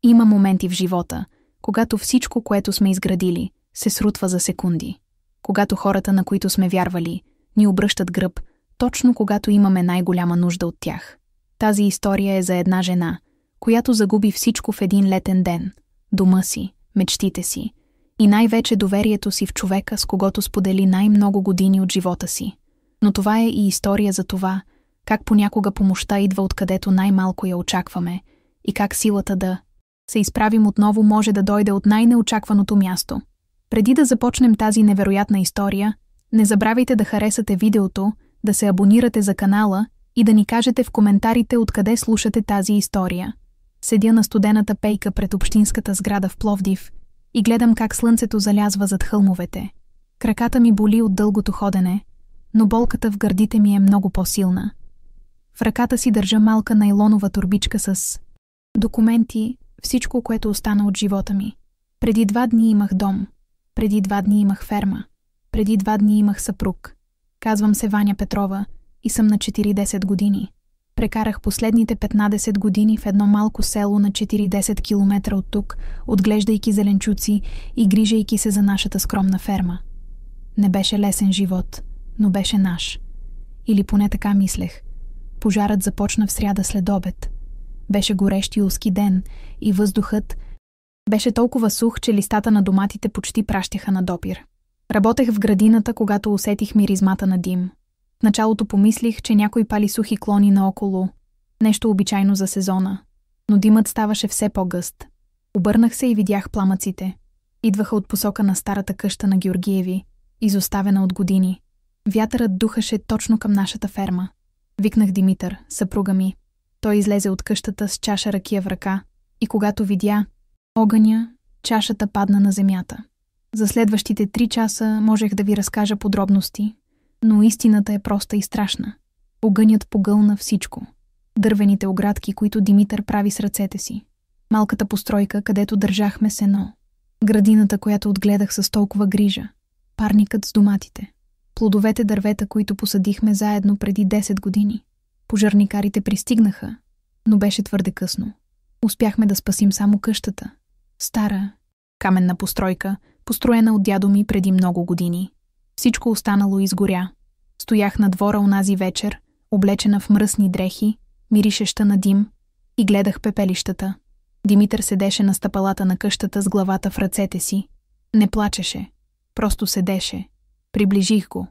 Има моменти в живота, когато всичко, което сме изградили, се срутва за секунди. Когато хората, на които сме вярвали, ни обръщат гръб, точно когато имаме най-голяма нужда от тях. Тази история е за една жена, която загуби всичко в един летен ден. Дома си, мечтите си и най-вече доверието си в човека, с когото сподели най-много години от живота си. Но това е и история за това, как понякога помощта идва откъдето най-малко я очакваме и как силата да се изправим отново може да дойде от най-неочакваното място. Преди да започнем тази невероятна история, не забравяйте да харесате видеото, да се абонирате за канала и да ни кажете в коментарите откъде слушате тази история. Седя на студената пейка пред общинската сграда в Пловдив и гледам как слънцето залязва зад хълмовете. Краката ми боли от дългото ходене, но болката в гърдите ми е много по-силна. В ръката си държа малка найлонова торбичка с документи, всичко, което остана от живота ми. Преди 2 дни имах дом, преди 2 дни имах ферма, преди 2 дни имах съпруг. Казвам се Ваня Петрова и съм на 40 години. Прекарах последните 15 години в едно малко село на 40 км от тук, отглеждайки зеленчуци и грижайки се за нашата скромна ферма. Не беше лесен живот, но беше наш. Или поне така мислех. Пожарът започна в сряда след обед. Беше горещ юлски ден и въздухът беше толкова сух, че листата на доматите почти пращяха на допир. Работех в градината, когато усетих миризмата на дим. В началото помислих, че някой пали сухи клони наоколо, нещо обичайно за сезона, но димът ставаше все по-гъст. Обърнах се и видях пламъците. Идваха от посока на старата къща на Георгиеви, изоставена от години. Вятърът духаше точно към нашата ферма. Викнах Димитър, съпруга ми. Той излезе от къщата с чаша ракия в ръка и когато видя огъня, чашата падна на земята. За следващите 3 часа можех да ви разкажа подробности, но истината е проста и страшна. Огънят погълна всичко. Дървените оградки, които Димитър прави с ръцете си. Малката постройка, където държахме сено. Градината, която отгледах с толкова грижа. Парникът с доматите. Плодовете дървета, които посадихме заедно преди 10 години. Пожарникарите пристигнаха, но беше твърде късно. Успяхме да спасим само къщата. Стара, каменна постройка, построена от дядо ми преди много години. Всичко останало изгоря. Стоях на двора онази вечер, облечена в мръсни дрехи, миришеща на дим, и гледах пепелищата. Димитър седеше на стъпалата на къщата с главата в ръцете си. Не плачеше, просто седеше. Приближих го.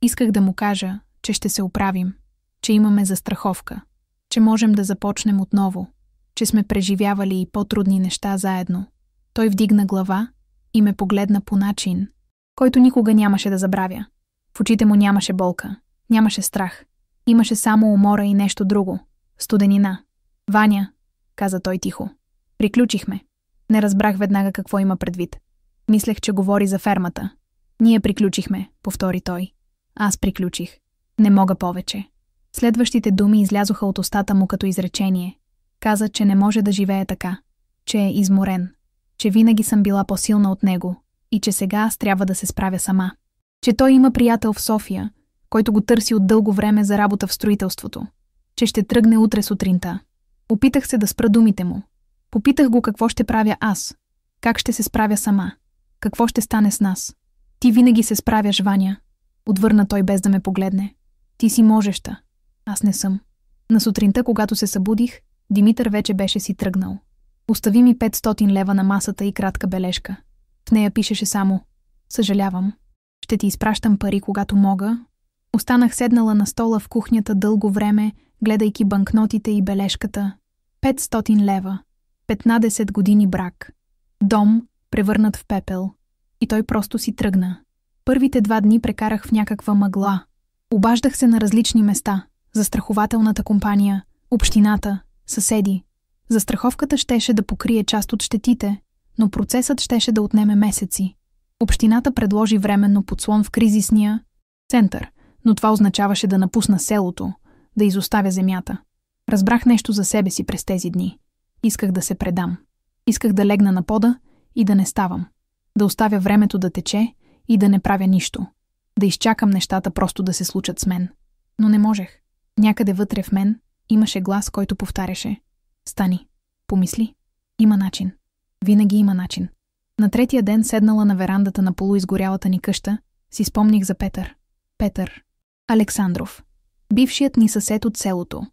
Исках да му кажа, че ще се оправим, че имаме застраховка, че можем да започнем отново, че сме преживявали и по-трудни неща заедно. Той вдигна глава и ме погледна по начин, който никога нямаше да забравя. В очите му нямаше болка, нямаше страх. Имаше само умора и нещо друго. Студенина. Ваня, каза той тихо. Приключихме. Не разбрах веднага какво има предвид. Мислех, че говори за фермата. Ние приключихме, повтори той. Аз приключих. Не мога повече. Следващите думи излязоха от устата му като изречение. Каза, че не може да живее така, че е изморен, че винаги съм била по-силна от него и че сега аз трябва да се справя сама. Че той има приятел в София, който го търси от дълго време за работа в строителството. Че ще тръгне утре сутринта. Опитах се да спра думите му. Попитах го какво ще правя аз. Как ще се справя сама. Какво ще стане с нас. Ти винаги се справяш, Ваня. Отвърна той без да ме погледне. Ти си можеща. Аз не съм. На сутринта, когато се събудих, Димитър вече беше си тръгнал. Остави ми 500 лева на масата и кратка бележка. В нея пишеше само: съжалявам. Ще ти изпращам пари, когато мога. Останах седнала на стола в кухнята дълго време, гледайки банкнотите и бележката. 500 лева. 15 години брак. Дом, превърнат в пепел. И той просто си тръгна. Първите 2 дни прекарах в някаква мъгла. Обаждах се на различни места. Застрахователната компания, общината, съседи. Застраховката щеше да покрие част от щетите, но процесът щеше да отнеме месеци. Общината предложи временно подслон в кризисния център, но това означаваше да напусна селото, да изоставя земята. Разбрах нещо за себе си през тези дни. Исках да се предам. Исках да легна на пода и да не ставам. Да оставя времето да тече и да не правя нищо. Да изчакам нещата просто да се случат с мен. Но не можех. Някъде вътре в мен имаше глас, който повтаряше: стани, помисли, Има начин. Винаги има начин. На третия ден, седнала на верандата на полуизгорялата ни къща, си спомних за Петър. Петър Александров. Бившият ни съсед от селото.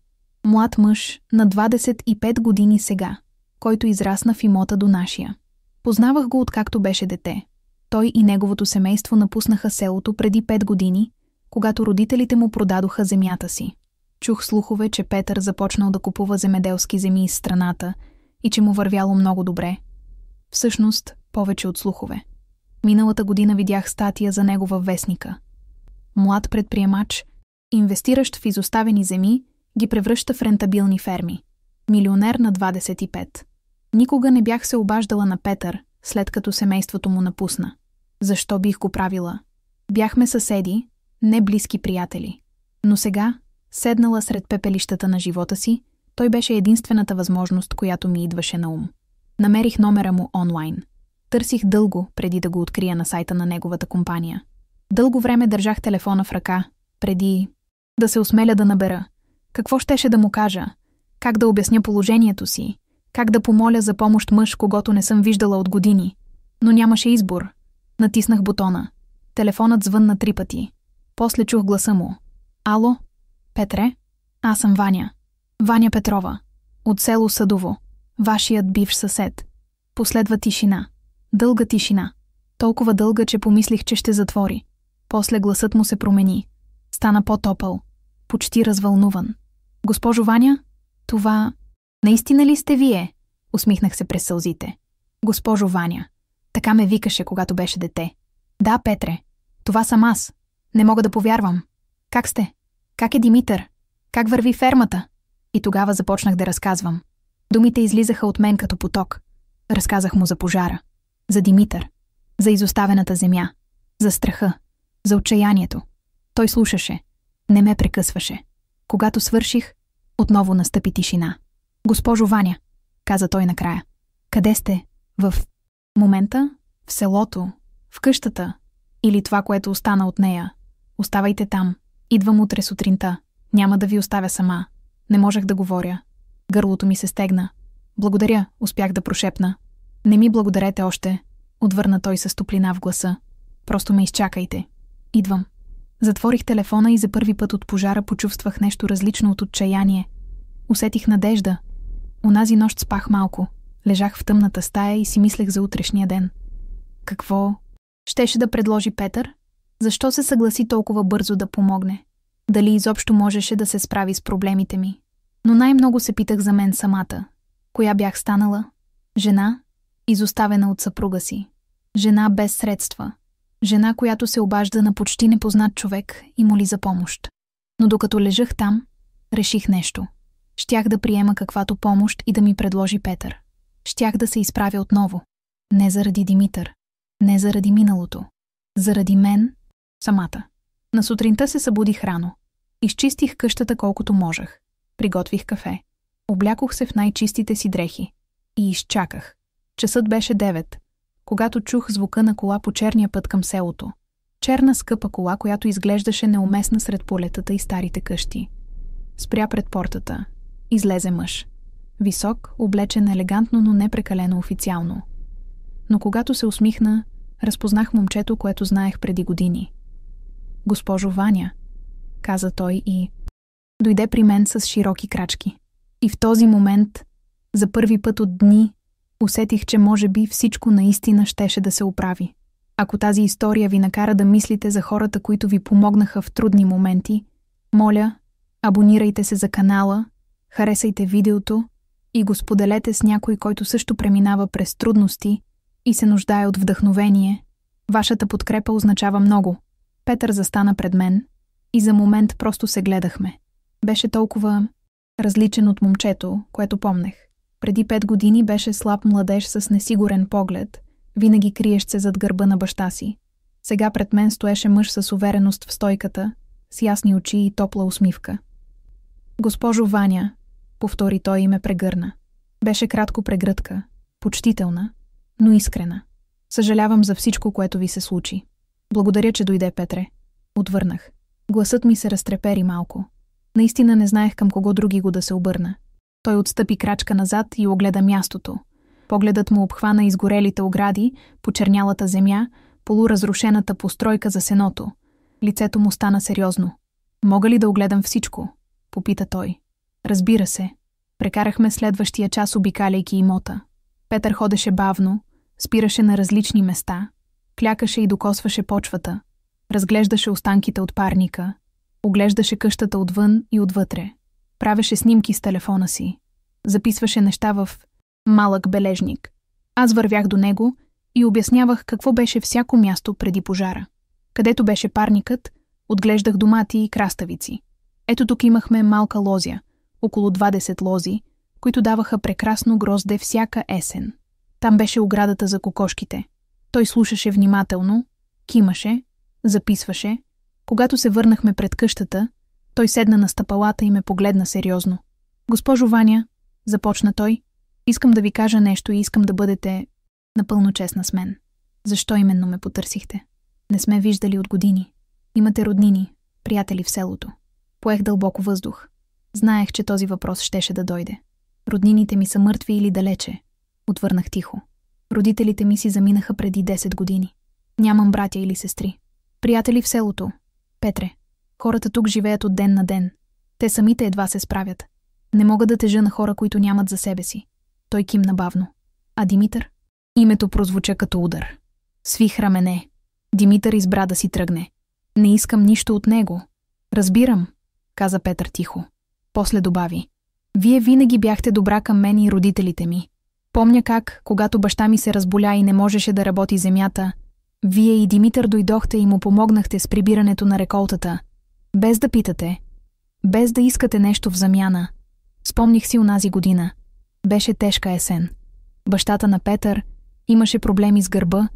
Млад мъж на 25 години сега, който израсна в имота до нашия. Познавах го откакто беше дете. Той и неговото семейство напуснаха селото преди 5 години, когато родителите му продадоха земята си. Чух слухове, че Петър започнал да купува земеделски земи из страната и че му вървяло много добре. Всъщност, повече от слухове. Миналата година видях статия за него във вестника. Млад предприемач, инвестиращ в изоставени земи, ги превръща в рентабилни ферми. Милионер на 25. Никога не бях се обаждала на Петър, след като семейството му напусна. Защо бих го правила? Бяхме съседи, не близки приятели. Но сега, седнала сред пепелищата на живота си, той беше единствената възможност, която ми идваше на ум. Намерих номера му онлайн. Търсих дълго, преди да го открия на сайта на неговата компания. Дълго време държах телефона в ръка, преди да се осмеля да набера. Какво щеше да му кажа? Как да обясня положението си? Как да помоля за помощ мъж, когото не съм виждала от години? Но нямаше избор. Натиснах бутона. Телефонът звънна 3 пъти. После чух гласа му. Ало? Петре? Аз съм Ваня. Ваня Петрова. От село Съдово. Вашият бивш съсед. Последва тишина. Дълга тишина. Толкова дълга, че помислих, че ще затвори. После гласът му се промени. Стана по-топъл. Почти развълнуван. Госпожо Ваня? Това... Наистина ли сте вие? Усмихнах се през сълзите. Госпожо Ваня. Така ме викаше, когато беше дете. Да, Петре. Това съм аз. Не мога да повярвам. Как сте? Как е Димитър? Как върви фермата? И тогава започнах да разказвам. Думите излизаха от мен като поток. Разказах му за пожара. За Димитър. За изоставената земя. За страха. За отчаянието. Той слушаше. Не ме прекъсваше. Когато свърших, отново настъпи тишина. Госпожо Ваня, каза той накрая. Къде сте? В момента? В селото? В къщата? Или това, което остана от нея? Оставайте там. Идвам утре сутринта. Няма да ви оставя сама. Не можех да говоря. Гърлото ми се стегна. Благодаря, успях да прошепна. Не ми благодарете още, отвърна той с топлина в гласа. Просто ме изчакайте. Идвам. Затворих телефона и за първи път от пожара почувствах нещо различно от отчаяние. Усетих надежда. Онази нощ спах малко. Лежах в тъмната стая и си мислех за утрешния ден. Какво щеше да предложи Петър? Защо се съгласи толкова бързо да помогне? Дали изобщо можеше да се справи с проблемите ми? Но най-много се питах за мен самата. Коя бях станала? Жена, изоставена от съпруга си. Жена без средства. Жена, която се обажда на почти непознат човек и моли за помощ. Но докато лежах там, реших нещо. Щях да приема каквато помощ и да ми предложи Петър. Щях да се изправя отново. Не заради Димитър. Не заради миналото. Заради мен самата. На сутринта се събудих рано. Изчистих къщата колкото можех. Приготвих кафе. Облякох се в най-чистите си дрехи. И изчаках. Часът беше 9, когато чух звука на кола по черния път към селото. Черна скъпа кола, която изглеждаше неуместна сред полетата и старите къщи. Спря пред портата. Излезе мъж. Висок, облечен елегантно, но не прекалено официално. Но когато се усмихна, разпознах момчето, което знаех преди години. Госпожо Ваня, каза той и дойде при мен с широки крачки. И в този момент, за първи път от дни, усетих, че може би всичко наистина щеше да се оправи. Ако тази история ви накара да мислите за хората, които ви помогнаха в трудни моменти, моля, абонирайте се за канала, харесайте видеото и го споделете с някой, който също преминава през трудности и се нуждае от вдъхновение. Вашата подкрепа означава много. Петър застана пред мен и за момент просто се гледахме. Беше толкова различен от момчето, което помнех. Преди 5 години беше слаб младеж с несигурен поглед, винаги криещ се зад гърба на баща си. Сега пред мен стоеше мъж с увереност в стойката, с ясни очи и топла усмивка. Госпожо Ваня, повтори той и ме прегърна. Беше кратко прегръдка, почтителна, но искрена. Съжалявам за всичко, което ви се случи. Благодаря, че дойде, Петре. Отвърнах. Гласът ми се разтрепери малко. Наистина не знаех към кого други го да се обърна. Той отстъпи крачка назад и огледа мястото. Погледът му обхвана изгорелите огради, почернялата земя, полуразрушената постройка за сеното. Лицето му стана сериозно. Мога ли да огледам всичко? Попита той. Разбира се. Прекарахме следващия час обикаляйки имота. Петър ходеше бавно, спираше на различни места, клякаше и докосваше почвата, разглеждаше останките от парника, оглеждаше къщата отвън и отвътре, правеше снимки с телефона си, записваше неща в малък бележник. Аз вървях до него и обяснявах какво беше всяко място преди пожара. Където беше парникът, отглеждах домати и краставици. Ето тук имахме малка лозя, около 20 лози, които даваха прекрасно грозде всяка есен. Там беше оградата за кокошките. Той слушаше внимателно, кимаше, записваше. Когато се върнахме пред къщата, той седна на стъпалата и ме погледна сериозно. Госпожо Ваня, започна той, искам да ви кажа нещо и искам да бъдете напълно честна с мен. Защо именно ме потърсихте? Не сме виждали от години. Имате роднини, приятели в селото. Поех дълбоко въздух. Знаех, че този въпрос щеше да дойде. Роднините ми са мъртви или далече. Отвърнах тихо. Родителите ми си заминаха преди 10 години. Нямам братя или сестри. Приятели в селото. Петре, хората тук живеят от ден на ден. Те самите едва се справят. Не мога да тежа на хора, които нямат за себе си. Той кимна бавно. А Димитър? Името прозвуча като удар. Свих рамене. Димитър избра да си тръгне. Не искам нищо от него. Разбирам, каза Петър тихо. После добави. Вие винаги бяхте добра към мен и родителите ми. Помня как, когато баща ми се разболя и не можеше да работи земята, вие и Димитър дойдохте и му помогнахте с прибирането на реколтата. Без да питате. Без да искате нещо в замяна. Спомних си онази година. Беше тежка есен. Бащата на Петър имаше проблеми с гърба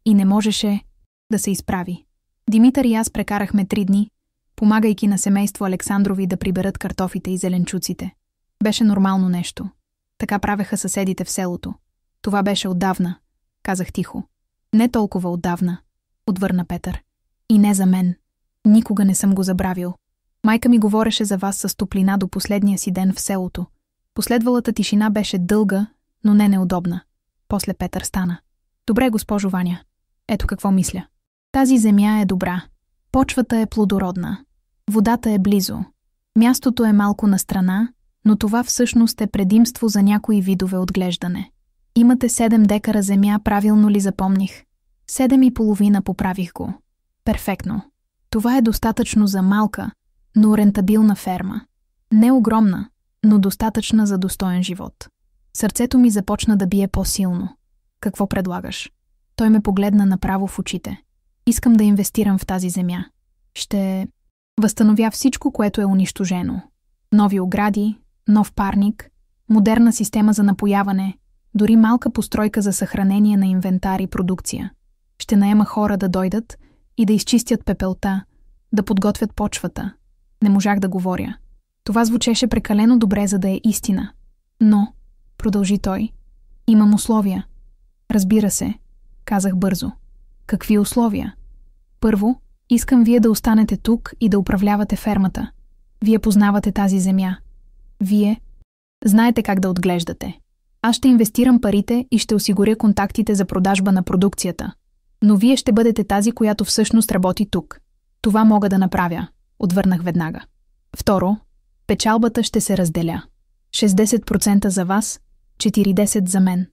и не можеше да се изправи. Димитър и аз прекарахме 3 дни, помагайки на семейство Александрови да приберат картофите и зеленчуците. Беше нормално нещо. Така правеха съседите в селото. Това беше отдавна, казах тихо. Не толкова отдавна, отвърна Петър. И не за мен. Никога не съм го забравил. Майка ми говореше за вас с топлина до последния си ден в селото. Последвалата тишина беше дълга, но не неудобна. После Петър стана. Добре, госпожо Ваня. Ето какво мисля. Тази земя е добра. Почвата е плодородна. Водата е близо. Мястото е малко настрана, но това всъщност е предимство за някои видове отглеждане. Имате 7 декара земя, правилно ли запомних? 7,5 поправих го. Перфектно. Това е достатъчно за малка, но рентабилна ферма. Не огромна, но достатъчна за достоен живот. Сърцето ми започна да бие по-силно. Какво предлагаш? Той ме погледна направо в очите. Искам да инвестирам в тази земя. Ще възстановя всичко, което е унищожено. Нови огради, нов парник, модерна система за напояване, дори малка постройка за съхранение на инвентар и продукция. Ще наема хора да дойдат и да изчистят пепелта, да подготвят почвата. Не можах да говоря. Това звучеше прекалено добре, за да е истина. Но, продължи той, имам условия. Разбира се, казах бързо. Какви условия? Първо, искам вие да останете тук и да управлявате фермата. Вие познавате тази земя. Вие знаете как да отглеждате. Аз ще инвестирам парите и ще осигуря контактите за продажба на продукцията. Но вие ще бъдете тази, която всъщност работи тук. Това мога да направя, отвърнах веднага. Второ, печалбата ще се разделя. 60% за вас, 40% за мен.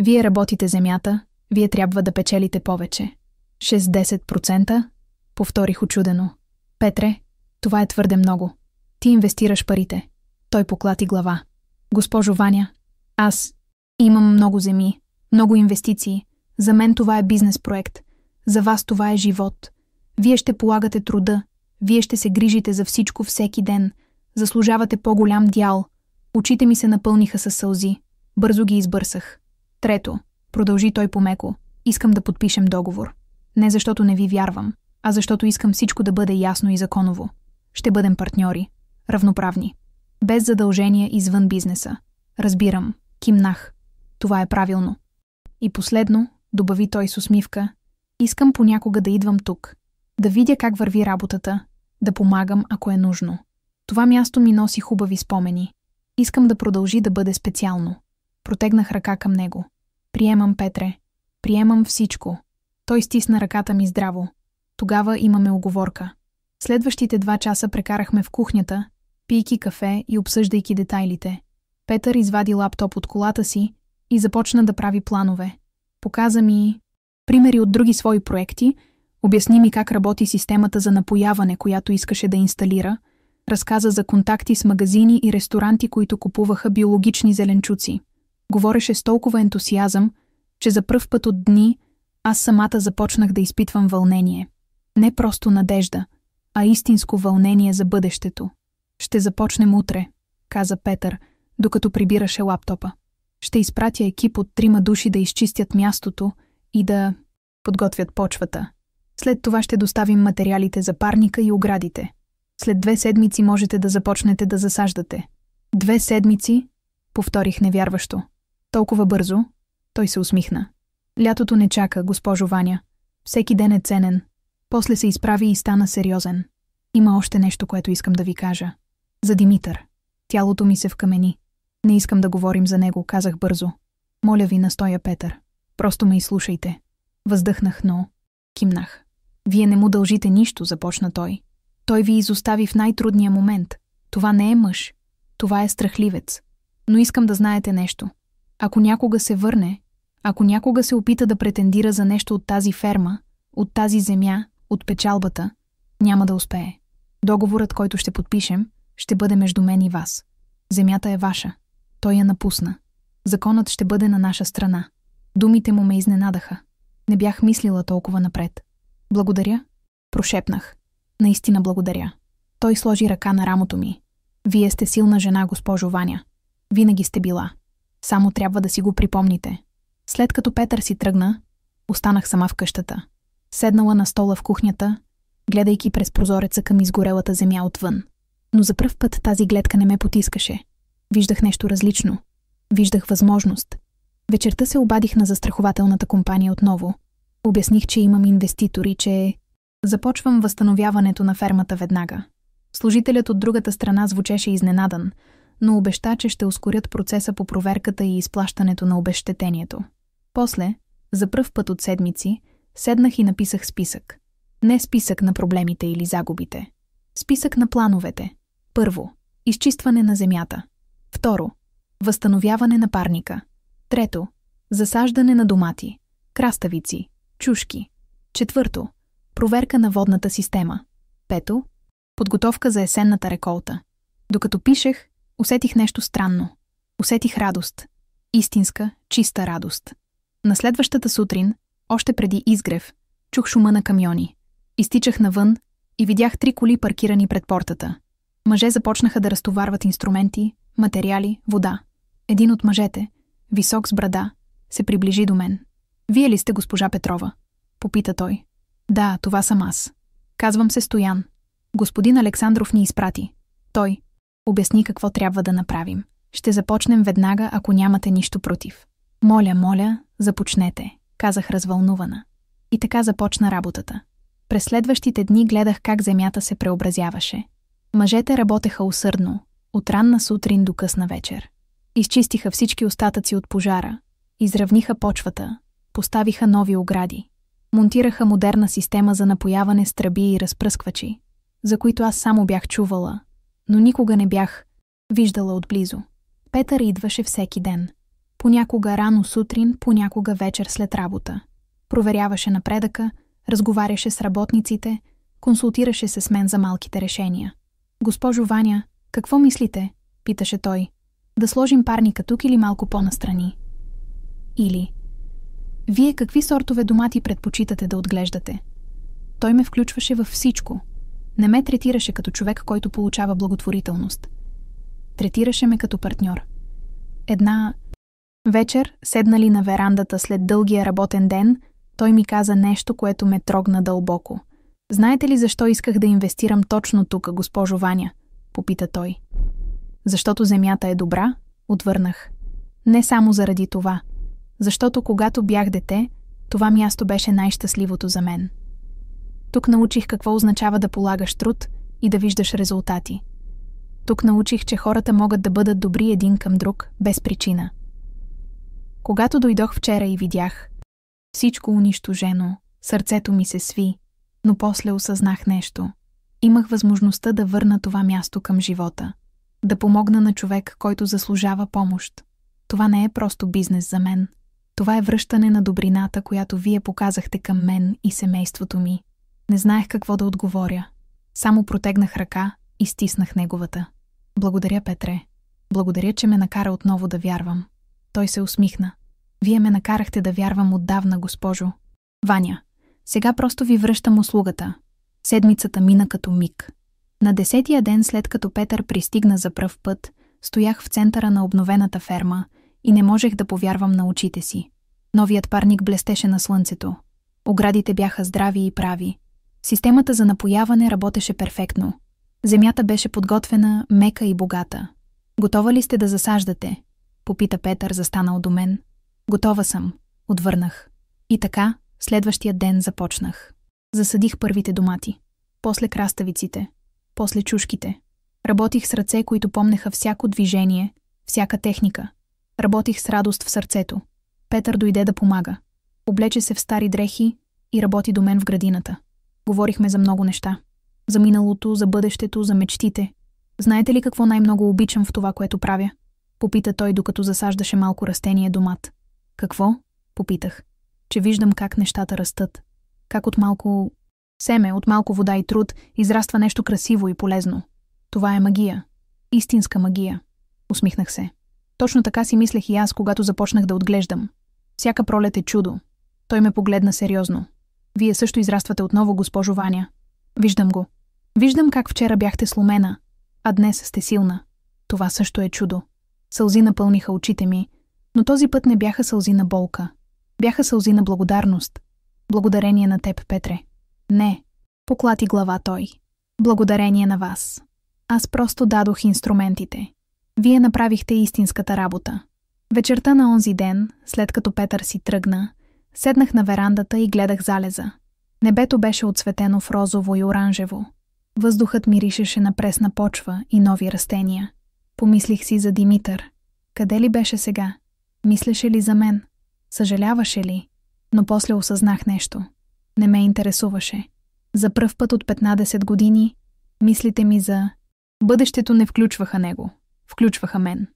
Вие работите земята, вие трябва да печелите повече. 60%? Повторих учудено. Петре, това е твърде много. Ти инвестираш парите. Той поклати глава. Госпожо Ваня, аз имам много земи, много инвестиции. За мен това е бизнес проект. За вас това е живот. Вие ще полагате труда. Вие ще се грижите за всичко всеки ден. Заслужавате по-голям дял. Очите ми се напълниха със сълзи. Бързо ги избърсах. Трето, продължи той помеко. Искам да подпишем договор. Не защото не ви вярвам, а защото искам всичко да бъде ясно и законово. Ще бъдем партньори. Равноправни. Без задължения извън бизнеса. Разбирам. Кимнах. Това е правилно. И последно, добави той с усмивка, искам понякога да идвам тук. Да видя как върви работата, да помагам, ако е нужно. Това място ми носи хубави спомени. Искам да продължи да бъде специално. Протегнах ръка към него. Приемам, Петре. Приемам всичко. Той стисна ръката ми здраво. Тогава имаме уговорка. Следващите 2 часа прекарахме в кухнята, пийки кафе и обсъждайки детайлите. Петър извади лаптоп от колата си и започна да прави планове. Показа ми примери от други свои проекти, обясни ми как работи системата за напояване, която искаше да инсталира, разказа за контакти с магазини и ресторанти, които купуваха биологични зеленчуци. Говореше с толкова ентусиазъм, че за пръв път от дни аз самата започнах да изпитвам вълнение. Не просто надежда, а истинско вълнение за бъдещето. Ще започнем утре, каза Петър, докато прибираше лаптопа. Ще изпратя екип от 3 души да изчистят мястото и да подготвят почвата. След това ще доставим материалите за парника и оградите. След 2 седмици можете да започнете да засаждате. 2 седмици? Повторих невярващо. Толкова бързо? Той се усмихна. Лятото не чака, госпожо Ваня. Всеки ден е ценен. После се изправи и стана сериозен. Има още нещо, което искам да ви кажа. За Димитър. Тялото ми се вкамени. Не искам да говорим за него, казах бързо. Моля ви, настоя Петър. Просто ме изслушайте. Въздъхнах, но кимнах. Вие не му дължите нищо, започна той. Той ви изостави в най-трудния момент. Това не е мъж. Това е страхливец. Но искам да знаете нещо. Ако някога се върне, ако някога се опита да претендира за нещо от тази ферма, от тази земя, от печалбата, няма да успее. Договорът, който ще подпишем, ще бъде между мен и вас. Земята е ваша. Той я напусна. Законът ще бъде на наша страна. Думите му ме изненадаха. Не бях мислила толкова напред. Благодаря, прошепнах. Наистина благодаря. Той сложи ръка на рамото ми. Вие сте силна жена, госпожо Ваня. Винаги сте била. Само трябва да си го припомните. След като Петър си тръгна, останах сама в къщата. Седнала на стола в кухнята, гледайки през прозореца към изгорелата земя отвън. Но за пръв път тази гледка не ме потискаше. Виждах нещо различно. Виждах възможност. Вечерта се обадих на застрахователната компания отново. Обясних, че имам инвеститори, че започвам възстановяването на фермата веднага. Служителят от другата страна звучеше изненадан, но обеща, че ще ускорят процеса по проверката и изплащането на обезщетението. После, за пръв път от седмици, седнах и написах списък. Не списък на проблемите или загубите. Списък на плановете. Първо, изчистване на земята. Второ, възстановяване на парника. Трето, засаждане на домати, краставици, чушки. Четвърто, проверка на водната система. Пето, подготовка за есенната реколта. Докато пишех, усетих нещо странно. Усетих радост. Истинска, чиста радост. На следващата сутрин, още преди изгрев, чух шума на камиони. Изтичах навън и видях 3 коли паркирани пред портата. Мъже започнаха да разтоварват инструменти, материали, вода. Един от мъжете, висок с брада, се приближи до мен. Вие ли сте госпожа Петрова? Попита той. Да, това съм аз. Казвам се Стоян. Господин Александров ни изпрати. Той обясни какво трябва да направим. Ще започнем веднага, ако нямате нищо против. Моля, започнете, казах развълнувана. И така започна работата. През следващите дни гледах как земята се преобразяваше. Мъжете работеха усърдно, от ранна сутрин до късна вечер. Изчистиха всички остатъци от пожара, изравниха почвата, поставиха нови огради, монтираха модерна система за напояване с тръби и разпръсквачи, за които аз само бях чувала, но никога не бях виждала отблизо. Петър идваше всеки ден. Понякога рано сутрин, понякога вечер след работа. Проверяваше напредъка, разговаряше с работниците, консултираше се с мен за малките решения. Госпожо Ваня, какво мислите? Питаше той. Да сложим парника тук или малко по-настрани? Или вие какви сортове домати предпочитате да отглеждате? Той ме включваше във всичко. Не ме третираше като човек, който получава благотворителност. Третираше ме като партньор. Една вечер, седнали на верандата след дългия работен ден, той ми каза нещо, което ме трогна дълбоко. Знаете ли защо исках да инвестирам точно тук, госпожо Ваня? Попита той. Защото земята е добра? Отвърнах. Не само заради това. Защото когато бях дете, това място беше най-щастливото за мен. Тук научих какво означава да полагаш труд и да виждаш резултати. Тук научих, че хората могат да бъдат добри един към друг, без причина. Когато дойдох вчера и видях всичко унищожено, сърцето ми се сви, но после осъзнах нещо. Имах възможността да върна това място към живота, да помогна на човек, който заслужава помощ. Това не е просто бизнес за мен. Това е връщане на добрината, която вие показахте към мен и семейството ми. Не знаех какво да отговоря. Само протегнах ръка и стиснах неговата. Благодаря, Петре. Благодаря, че ме накара отново да вярвам. Той се усмихна. Вие ме накарахте да вярвам отдавна, госпожо. Ваня, сега просто ви връщам услугата. Седмицата мина като миг. На 10-тия ден, след като Петър пристигна за пръв път, стоях в центъра на обновената ферма и не можех да повярвам на очите си. Новият парник блестеше на слънцето. Оградите бяха здрави и прави. Системата за напояване работеше перфектно. Земята беше подготвена, мека и богата. Готова ли сте да засаждате? Попита Петър, застанал до мен. Готова съм, отвърнах. И така, следващия ден започнах. Засадих първите домати, после краставиците, после чушките. Работих с ръце, които помнеха всяко движение, всяка техника. Работих с радост в сърцето. Петър дойде да помага. Облече се в стари дрехи и работи до мен в градината. Говорихме за много неща. За миналото, за бъдещето, за мечтите. Знаете ли какво най-много обичам в това, което правя? Попита той, докато засаждаше малко растение домат. Какво? Попитах. Че виждам как нещата растат. Как от малко семе, от малко вода и труд израства нещо красиво и полезно. Това е магия. Истинска магия. Усмихнах се. Точно така си мислех и аз, когато започнах да отглеждам. Всяка пролет е чудо. Той ме погледна сериозно. Вие също израствате отново, госпожо Ваня. Виждам го. Виждам как вчера бяхте сломена, а днес сте силна. Това също е чудо. Сълзи напълниха очите ми, но този път не бяха сълзи на болка. Бяха сълзи на благодарност. Благодарение на теб, Петре. Не, поклати глава той. Благодарение на вас. Аз просто дадох инструментите. Вие направихте истинската работа. Вечерта на онзи ден, след като Петър си тръгна, седнах на верандата и гледах залеза. Небето беше отцветено в розово и оранжево. Въздухът миришеше на пресна почва и нови растения. Помислих си за Димитър. Къде ли беше сега? Мислеше ли за мен? Съжаляваше ли? Но после осъзнах нещо. Не ме интересуваше. За пръв път от 15 години мислите ми за бъдещето не включваха него. Включваха мен.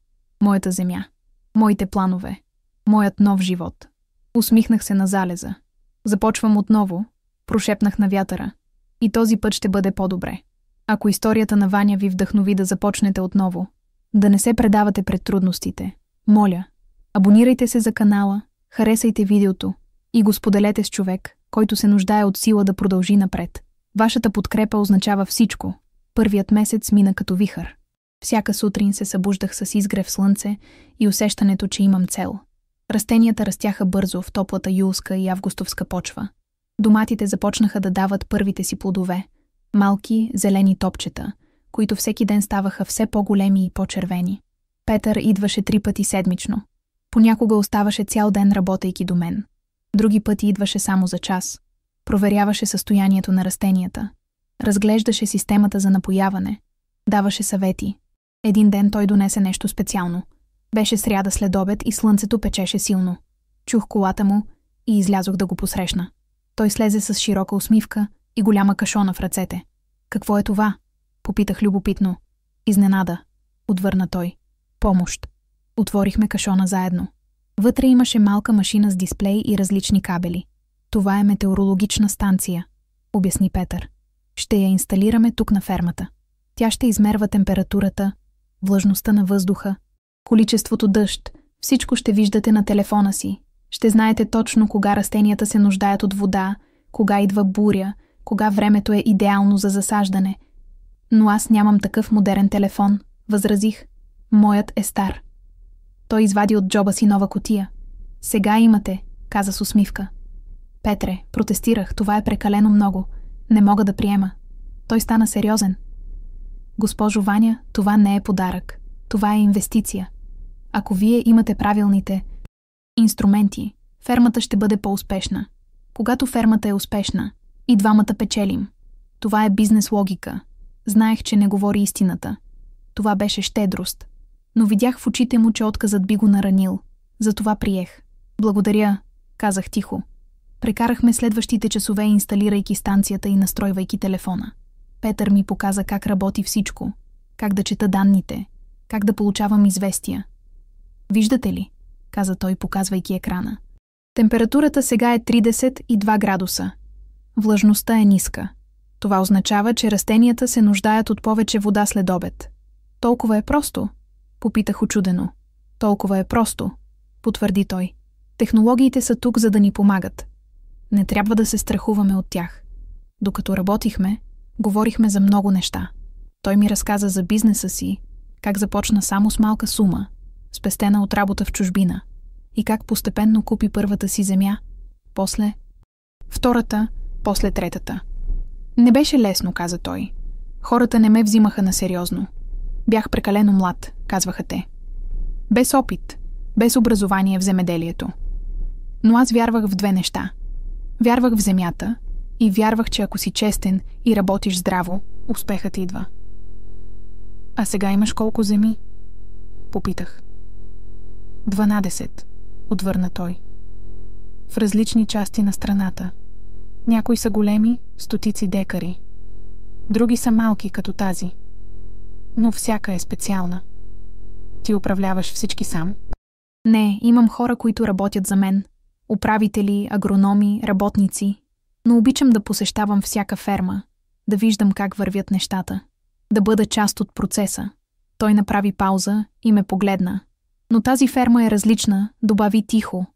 Моята земя. Моите планове. Моят нов живот. Усмихнах се на залеза. Започвам отново. Прошепнах на вятъра. И този път ще бъде по-добре. Ако историята на Ваня ви вдъхнови да започнете отново, да не се предавате пред трудностите, моля, абонирайте се за канала, харесайте видеото и го споделете с човек, който се нуждае от сила да продължи напред. Вашата подкрепа означава всичко. Първият месец мина като вихър. Всяка сутрин се събуждах с изгрев слънце и усещането, че имам цел. Растенията растяха бързо в топлата юлска и августовска почва. Доматите започнаха да дават първите си плодове. Малки, зелени топчета, които всеки ден ставаха все по-големи и по-червени. Петър идваше 3 пъти седмично. Понякога оставаше цял ден, работейки до мен. Други пъти идваше само за час. Проверяваше състоянието на растенията. Разглеждаше системата за напояване. Даваше съвети. Един ден той донесе нещо специално. Беше сряда след обед и слънцето печеше силно. Чух колата му и излязох да го посрещна. Той слезе с широка усмивка и голяма кашона в ръцете. Какво е това? Попитах любопитно. Изненада, отвърна той. Помощ. Отворихме кашона заедно. Вътре имаше малка машина с дисплей и различни кабели. Това е метеорологична станция, обясни Петър. Ще я инсталираме тук на фермата. Тя ще измерва температурата, влажността на въздуха, количеството дъжд. Всичко ще виждате на телефона си. Ще знаете точно кога растенията се нуждаят от вода, кога идва буря, кога времето е идеално за засаждане. Но аз нямам такъв модерен телефон, възразих. Моят е стар. Той извади от джоба си нова кутия. Сега имате, каза с усмивка. Петре, протестирах, това е прекалено много. Не мога да приема. Той стана сериозен. Госпожо Ваня, това не е подарък. Това е инвестиция. Ако вие имате правилните инструменти, фермата ще бъде по-успешна. Когато фермата е успешна, и двамата печелим. Това е бизнес логика. Знаех, че не говори истината. Това беше щедрост. Но видях в очите му, че отказът би го наранил. Затова приех. Благодаря, казах тихо. Прекарахме следващите часове, инсталирайки станцията и настройвайки телефона. Петър ми показа как работи всичко, как да чета данните, как да получавам известия. Виждате ли, каза той, показвайки екрана. Температурата сега е 32 градуса. Влажността е ниска. Това означава, че растенията се нуждаят от повече вода след обед. Толкова е просто? Попитах учудено. Толкова е просто, потвърди той. Технологиите са тук, за да ни помагат. Не трябва да се страхуваме от тях. Докато работихме, говорихме за много неща. Той ми разказа за бизнеса си, как започна само с малка сума, спестена от работа в чужбина, и как постепенно купи първата си земя, после втората, после третата. Не беше лесно, каза той. Хората не ме взимаха на сериозно. Бях прекалено млад, казваха те. Без опит, без образование в земеделието. Но аз вярвах в две неща. Вярвах в земята и вярвах, че ако си честен и работиш здраво, успехът идва. А сега имаш колко земи? Попитах. 12, отвърна той. В различни части на страната. Някои са големи, стотици декари. Други са малки, като тази. Но всяка е специална. Ти управляваш всички сам? Не, имам хора, които работят за мен. Управители, агрономи, работници. Но обичам да посещавам всяка ферма, да виждам как вървят нещата, да бъда част от процеса. Той направи пауза и ме погледна. Но тази ферма е различна, добави тихо.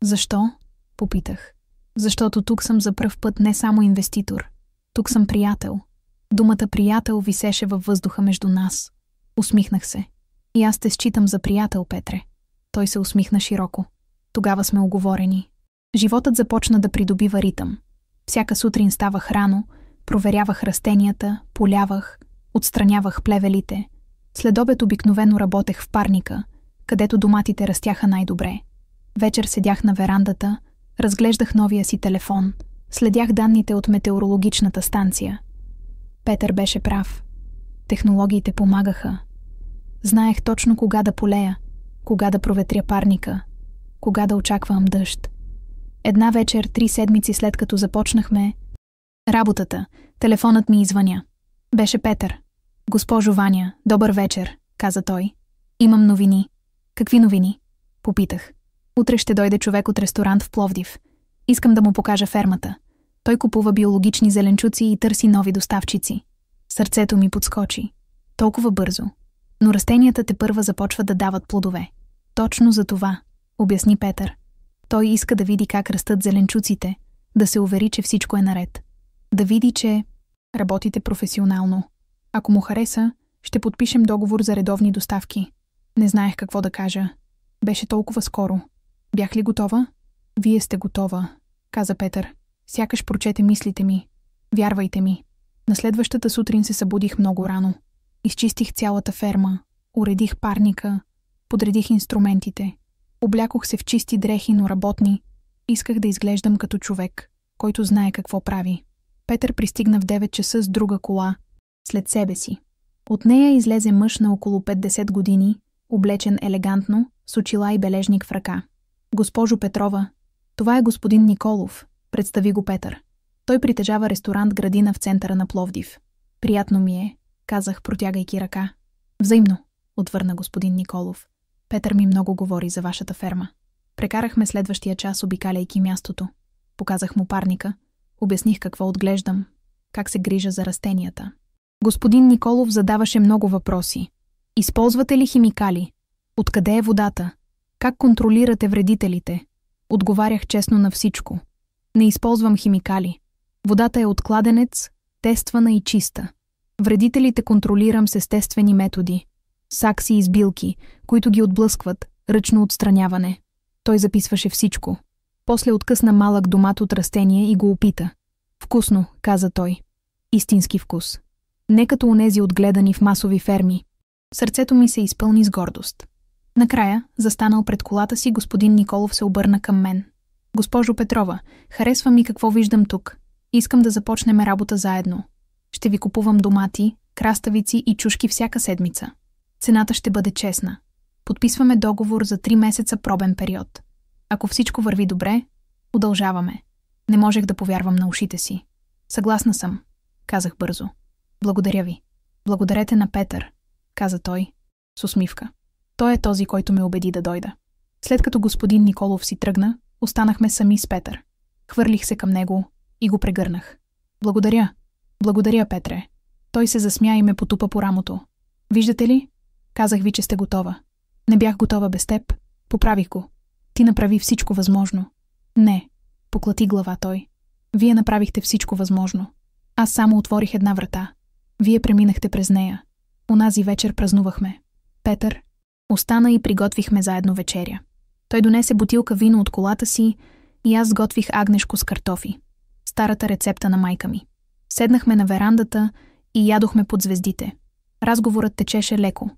Защо? Попитах. Защото тук съм за пръв път не само инвеститор. Тук съм приятел. Думата приятел висеше във въздуха между нас. Усмихнах се. И аз те считам за приятел, Петре. Той се усмихна широко. Тогава сме уговорени. Животът започна да придобива ритъм. Всяка сутрин ставах рано, проверявах растенията, полявах, отстранявах плевелите. След обед обикновено работех в парника, където доматите растяха най-добре. Вечер седях на верандата, разглеждах новия си телефон, следях данните от метеорологичната станция. Петър беше прав. Технологиите помагаха. Знаех точно кога да полея, кога да проветря парника, кога да очаквам дъжд. Една вечер, 3 седмици след като започнахме работата, телефонът ми извъня. Беше Петър. Госпожо Ваня, добър вечер, каза той. Имам новини. Какви новини? Попитах. Утре ще дойде човек от ресторант в Пловдив. Искам да му покажа фермата. Той купува биологични зеленчуци и търси нови доставчици. Сърцето ми подскочи. Толкова бързо. Но растенията тепърва започват да дават плодове. Точно за това, обясни Петър. Той иска да види как растат зеленчуците, да се увери, че всичко е наред. Да види, че работите професионално. Ако му хареса, ще подпишем договор за редовни доставки. Не знаех какво да кажа. Беше толкова скоро. Бях ли готова? Вие сте готова, каза Петър. Сякаш прочете мислите ми. Вярвайте ми. На следващата сутрин се събудих много рано. Изчистих цялата ферма, уредих парника, подредих инструментите. Облякох се в чисти дрехи, но работни. Исках да изглеждам като човек, който знае какво прави. Петър пристигна в 9 часа с друга кола, след себе си. От нея излезе мъж на около 50 години, облечен елегантно, с очила и бележник в ръка. Госпожо Петрова, това е господин Николов, представи го Петър. Той притежава ресторант градина в центъра на Пловдив. Приятно ми е, казах, протягайки ръка. Взаимно, отвърна господин Николов. Петър ми много говори за вашата ферма. Прекарахме следващия час, обикаляйки мястото. Показах му парника, обясних какво отглеждам, как се грижа за растенията. Господин Николов задаваше много въпроси. Използвате ли химикали? Откъде е водата? Как контролирате вредителите? Отговарях честно на всичко. Не използвам химикали. Водата е от кладенец, тествана и чиста. Вредителите контролирам с естествени методи. Сакси и избилки, които ги отблъскват, ръчно отстраняване. Той записваше всичко. После откъсна малък домат от растение и го опита. Вкусно, каза той. Истински вкус. Не като онези отгледани в масови ферми. Сърцето ми се изпълни с гордост. Накрая, застанал пред колата си, господин Николов се обърна към мен. Госпожо Петрова, харесва ми какво виждам тук. Искам да започнем работа заедно. Ще ви купувам домати, краставици и чушки всяка седмица. Цената ще бъде честна. Подписваме договор за 3 месеца пробен период. Ако всичко върви добре, удължаваме. Не можех да повярвам на ушите си. Съгласна съм, казах бързо. Благодаря ви. Благодарете на Петър, каза той с усмивка. Той е този, който ме убеди да дойда. След като господин Николов си тръгна, останахме сами с Петър. Хвърлих се към него и го прегърнах. Благодаря. Благодаря, Петре. Той се засмя и ме потупа по рамото. Виждате ли? Казах ви, че сте готова. Не бях готова без теб. Поправих го. Ти направи всичко възможно. Не. Поклати глава той. Вие направихте всичко възможно. Аз само отворих една врата. Вие преминахте през нея. Онази вечер празнувахме. Петър остана и приготвихме заедно вечеря. Той донесе бутилка вино от колата си и аз сготвих агнешко с картофи. Старата рецепта на майка ми. Седнахме на верандата и ядохме под звездите. Разговорът течеше леко.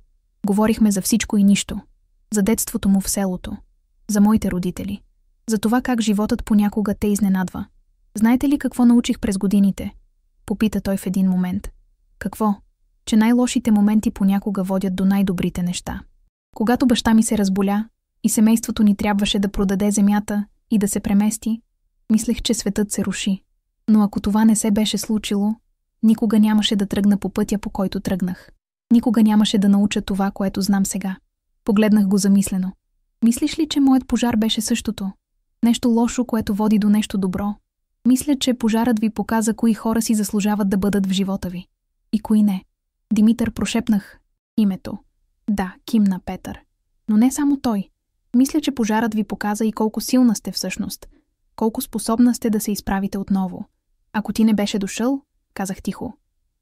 Говорихме за всичко и нищо. За детството му в селото. За моите родители. За това как животът понякога те изненадва. Знаете ли какво научих през годините? Попита той в един момент. Какво? Че най-лошите моменти понякога водят до най-добрите неща. Когато баща ми се разболя и семейството ни трябваше да продаде земята и да се премести, мислех, че светът се руши. Но ако това не се беше случило, никога нямаше да тръгна по пътя, по който тръгнах. Никога нямаше да науча това, което знам сега. Погледнах го замислено. Мислиш ли, че моят пожар беше същото? Нещо лошо, което води до нещо добро? Мисля, че пожарът ви показа кои хора си заслужават да бъдат в живота ви. И кои не. Димитър, прошепнах името. Да, кимна Петър. Но не само той. Мисля, че пожарът ви показа и колко силна сте всъщност. Колко способна сте да се изправите отново. Ако ти не беше дошъл, казах тихо.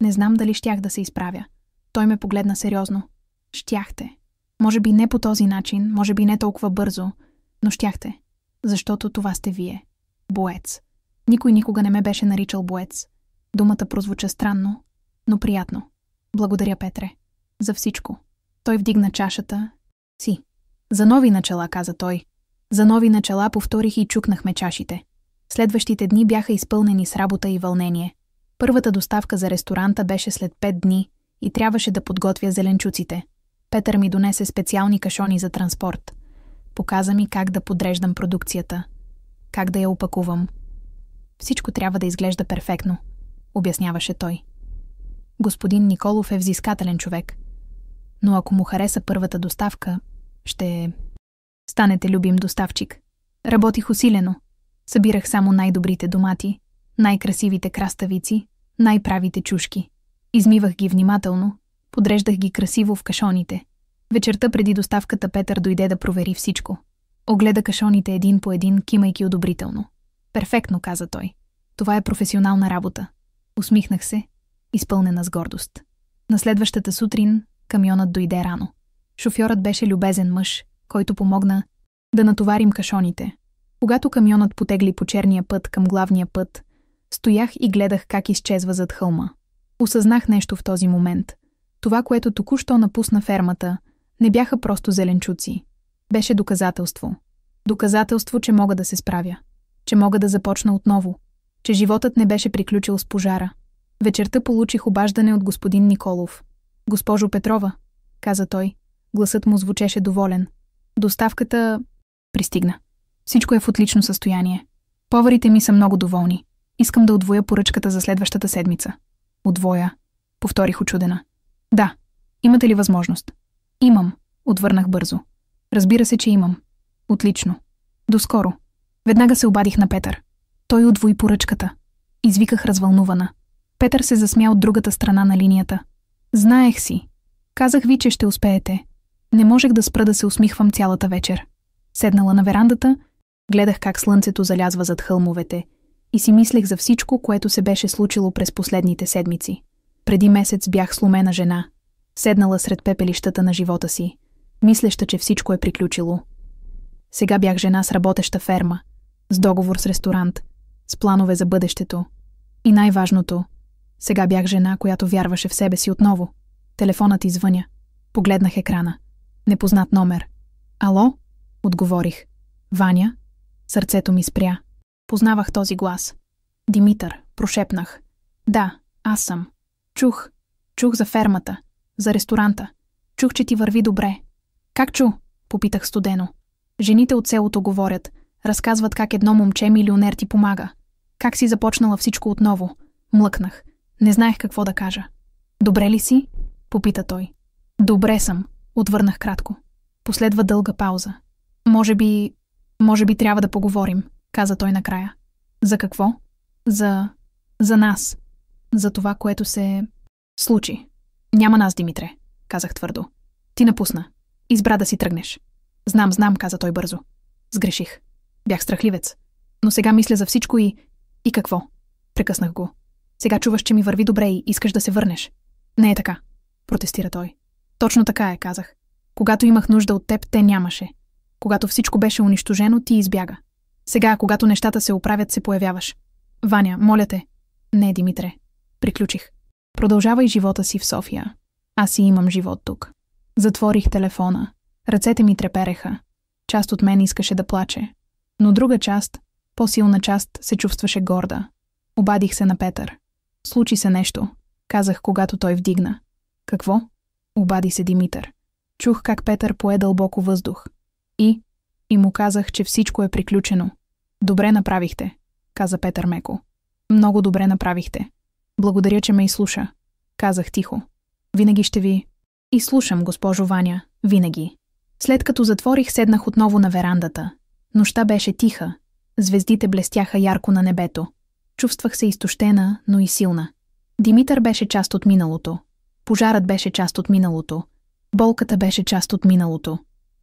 Не знам дали щях да се изправя. Той ме погледна сериозно. Щяхте. Може би не по този начин, може би не толкова бързо, но щяхте. Защото това сте вие. Боец. Никой никога не ме беше наричал боец. Думата прозвуча странно, но приятно. Благодаря, Петре. За всичко. Той вдигна чашата си. За нови начала, каза той. За нови начала, повторих и чукнахме чашите. Следващите дни бяха изпълнени с работа и вълнение. Първата доставка за ресторанта беше след 5 дни и трябваше да подготвя зеленчуците. Петър ми донесе специални кашони за транспорт. Показа ми как да подреждам продукцията, как да я опакувам. Всичко трябва да изглежда перфектно, обясняваше той. Господин Николов е взискателен човек. Но ако му хареса първата доставка, ще станете любим доставчик. Работих усилено. Събирах само най-добрите домати, най-красивите краставици, най-правите чушки. Измивах ги внимателно, подреждах ги красиво в кашоните. Вечерта преди доставката Петър дойде да провери всичко. Огледа кашоните един по един, кимайки одобрително. Перфектно, каза той. Това е професионална работа. Усмихнах се, изпълнена с гордост. На следващата сутрин камионът дойде рано. Шофьорът беше любезен мъж, който помогна да натоварим кашоните. Когато камионът потегли по черния път към главния път, стоях и гледах как изчезва зад хълма. Осъзнах нещо в този момент. Това, което току-що напусна фермата, не бяха просто зеленчуци. Беше доказателство. Доказателство, че мога да се справя. Че мога да започна отново. Че животът не беше приключил с пожара. Вечерта получих обаждане от господин Николов. Госпожо Петрова, каза той. Гласът му звучеше доволен. Доставката пристигна. Всичко е в отлично състояние. Поварите ми са много доволни. Искам да удвоя поръчката за следващата седмица. Удвоя, повторих учудена. Да, имате ли възможност? Имам, отвърнах бързо. Разбира се, че имам. Отлично. Доскоро. Веднага се обадих на Петър. Той удвои поръчката. Извиках развълнувана. Петър се засмя от другата страна на линията. Знаех си. Казах ви, че ще успеете. Не можех да спра да се усмихвам цялата вечер. Седнала на верандата, гледах как слънцето залязва зад хълмовете и си мислех за всичко, което се беше случило през последните седмици. Преди месец бях сломена жена, седнала сред пепелищата на живота си, мислеща, че всичко е приключило. Сега бях жена с работеща ферма, с договор с ресторант, с планове за бъдещето. И най-важното, сега бях жена, която вярваше в себе си отново. Телефонът извъня. Погледнах екрана. Непознат номер. Ало? Отговорих. Ваня? Сърцето ми спря. Познавах този глас. Димитър, прошепнах. Да, аз съм. Чух за фермата, за ресторанта. Чух, че ти върви добре. Как чу? Попитах студено. Жените от селото говорят. Разказват как едно момче милионер ти помага. Как си започнала всичко отново. Млъкнах. Не знаех какво да кажа. Добре ли си? Попита той. Добре съм, отвърнах кратко. Последва дълга пауза. Може би трябва да поговорим, каза той накрая. За какво? За нас. За това, което се случи. Няма нас, Димитре, казах твърдо. Ти напусна. Избра да си тръгнеш. Знам, каза той бързо. Сгреших. Бях страхливец. Но сега мисля за всичко и какво? Прекъснах го. Сега чуваш, че ми върви добре и искаш да се върнеш. Не е така, протестира той. Точно така е, казах. Когато имах нужда от теб, те нямаше. Когато всичко беше унищожено, ти избяга. Сега, когато нещата се оправят, се появяваш. Ваня, моля те. Не, Димитре. Приключих. Продължавай живота си в София. Аз си имам живот тук. Затворих телефона. Ръцете ми трепереха. Част от мен искаше да плаче. Но друга част, по-силна част, се чувстваше горда. Обадих се на Петър. Случи се нещо, казах, когато той вдигна. Какво? Обади се Димитър. Чух как Петър пое дълбоко въздух. И му казах, че всичко е приключено. Добре направихте, каза Петър меко. Много добре направихте. Благодаря, че ме изслуша, казах тихо. Винаги ще ви изслушам, госпожо Ваня, винаги. След като затворих, седнах отново на верандата. Нощта беше тиха. Звездите блестяха ярко на небето. Чувствах се изтощена, но и силна. Димитър беше част от миналото. Пожарът беше част от миналото. Болката беше част от миналото.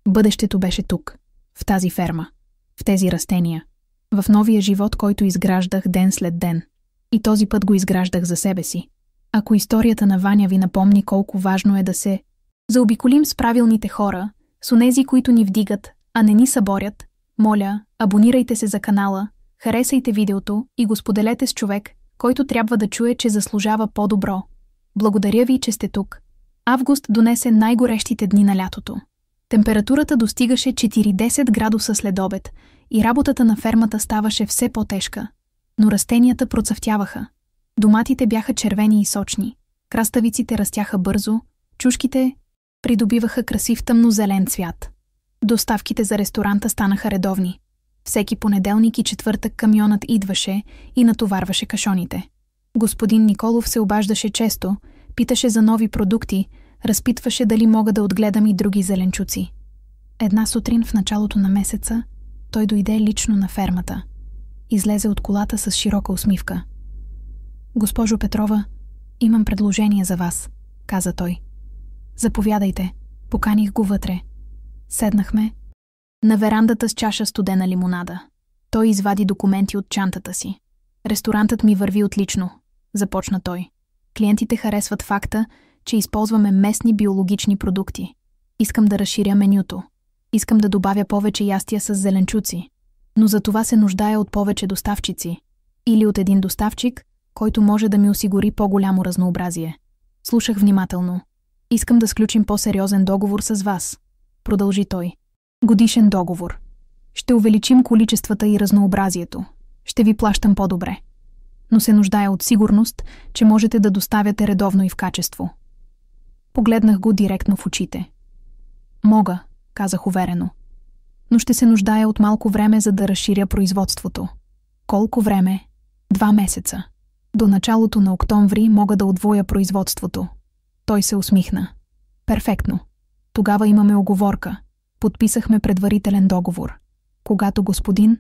Бъдещето беше тук, в тази ферма, в тези растения, в новия живот, който изграждах ден след ден. И този път го изграждах за себе си. Ако историята на Ваня ви напомни колко важно е да се заобиколим с правилните хора, с онези, които ни вдигат, а не ни съборят, моля, абонирайте се за канала, харесайте видеото и го споделете с човек, който трябва да чуе, че заслужава по-добро. Благодаря ви, че сте тук. Август донесе най-горещите дни на лятото. Температурата достигаше 40 градуса след обед и работата на фермата ставаше все по-тежка. Но растенията процъфтяваха. Доматите бяха червени и сочни. Краставиците растяха бързо, чушките придобиваха красив тъмнозелен цвят. Доставките за ресторанта станаха редовни. Всеки понеделник и четвъртък камионът идваше и натоварваше кашоните. Господин Николов се обаждаше често, питаше за нови продукти, разпитваше дали мога да отгледам и други зеленчуци. Една сутрин в началото на месеца той дойде лично на фермата. Излезе от колата с широка усмивка. Госпожо Петрова, имам предложение за вас, каза той. Заповядайте, поканих го вътре. Седнахме на верандата с чаша студена лимонада. Той извади документи от чантата си. Ресторантът ми върви отлично, започна той. Клиентите харесват факта, че използваме местни биологични продукти. Искам да разширя менюто. Искам да добавя повече ястия с зеленчуци. Но за това се нуждая от повече доставчици. Или от един доставчик, който може да ми осигури по-голямо разнообразие. Слушах внимателно. Искам да сключим по-сериозен договор с вас, продължи той. Годишен договор. Ще увеличим количествата и разнообразието. Ще ви плащам по-добре. Но се нуждая от сигурност, че можете да доставяте редовно и в качество. Погледнах го директно в очите. Мога, казах уверено. Но ще се нуждая от малко време, за да разширя производството. Колко време? 2 месеца. До началото на октомври мога да удвоя производството. Той се усмихна. Перфектно. Тогава имаме уговорка. Подписахме предварителен договор. Когато господин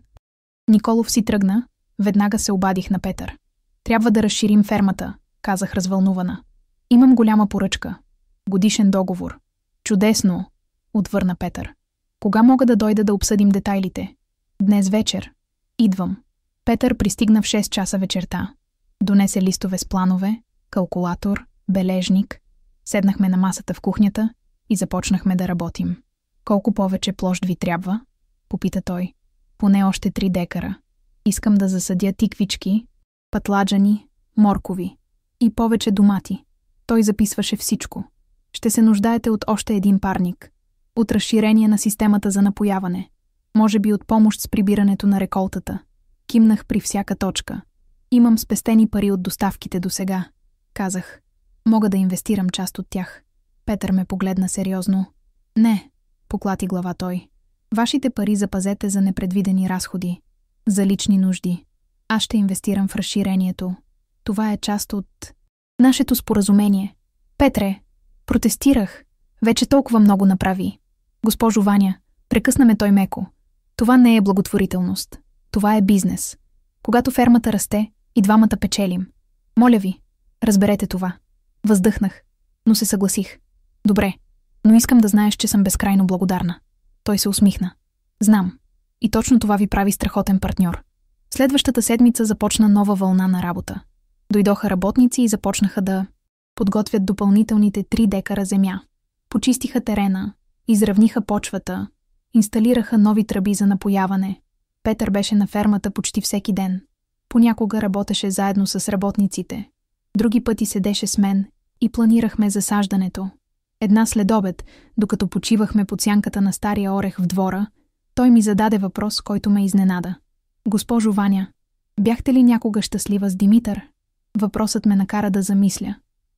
Николов си тръгна, веднага се обадих на Петър. Трябва да разширим фермата, казах развълнувана. Имам голяма поръчка. Годишен договор. Чудесно, отвърна Петър. Кога мога да дойда да обсъдим детайлите? Днес вечер. Идвам. Петър пристигна в 6 часа вечерта. Донесе листове с планове, калкулатор, бележник. Седнахме на масата в кухнята и започнахме да работим. Колко повече площ ви трябва? Попита той. Поне още 3 декара. Искам да засадя тиквички, пътладжани, моркови и повече домати. Той записваше всичко. Ще се нуждаете от още един парник. От разширение на системата за напояване. Може би от помощ с прибирането на реколтата. Кимнах при всяка точка. Имам спестени пари от доставките досега. Казах. Мога да инвестирам част от тях. Петър ме погледна сериозно. Не, Поклати глава той. Вашите пари запазете за непредвидени разходи. За лични нужди. Аз ще инвестирам в разширението. Това е част от нашето споразумение. Петре, протестирах. Вече толкова много направи. Госпожо Ваня, прекъсна ме той меко. Това не е благотворителност. Това е бизнес. Когато фермата расте, и двамата печелим. Моля ви, разберете това. Въздъхнах, но се съгласих. Добре, но искам да знаеш, че съм безкрайно благодарна. Той се усмихна. Знам. И точно това ви прави страхотен партньор. Следващата седмица започна нова вълна на работа. Дойдоха работници и започнаха да подготвят допълнителните 3 декара земя. Почистиха терена, изравниха почвата, инсталираха нови тръби за напояване. Петър беше на фермата почти всеки ден. Понякога работеше заедно с работниците. Други пъти седеше с мен и планирахме засаждането. Една следобед, докато почивахме под сянката на стария орех в двора, той ми зададе въпрос, който ме изненада. Госпожо Ваня, бяхте ли някога щастлива с Димитър? Въпросът ме накара да замисля.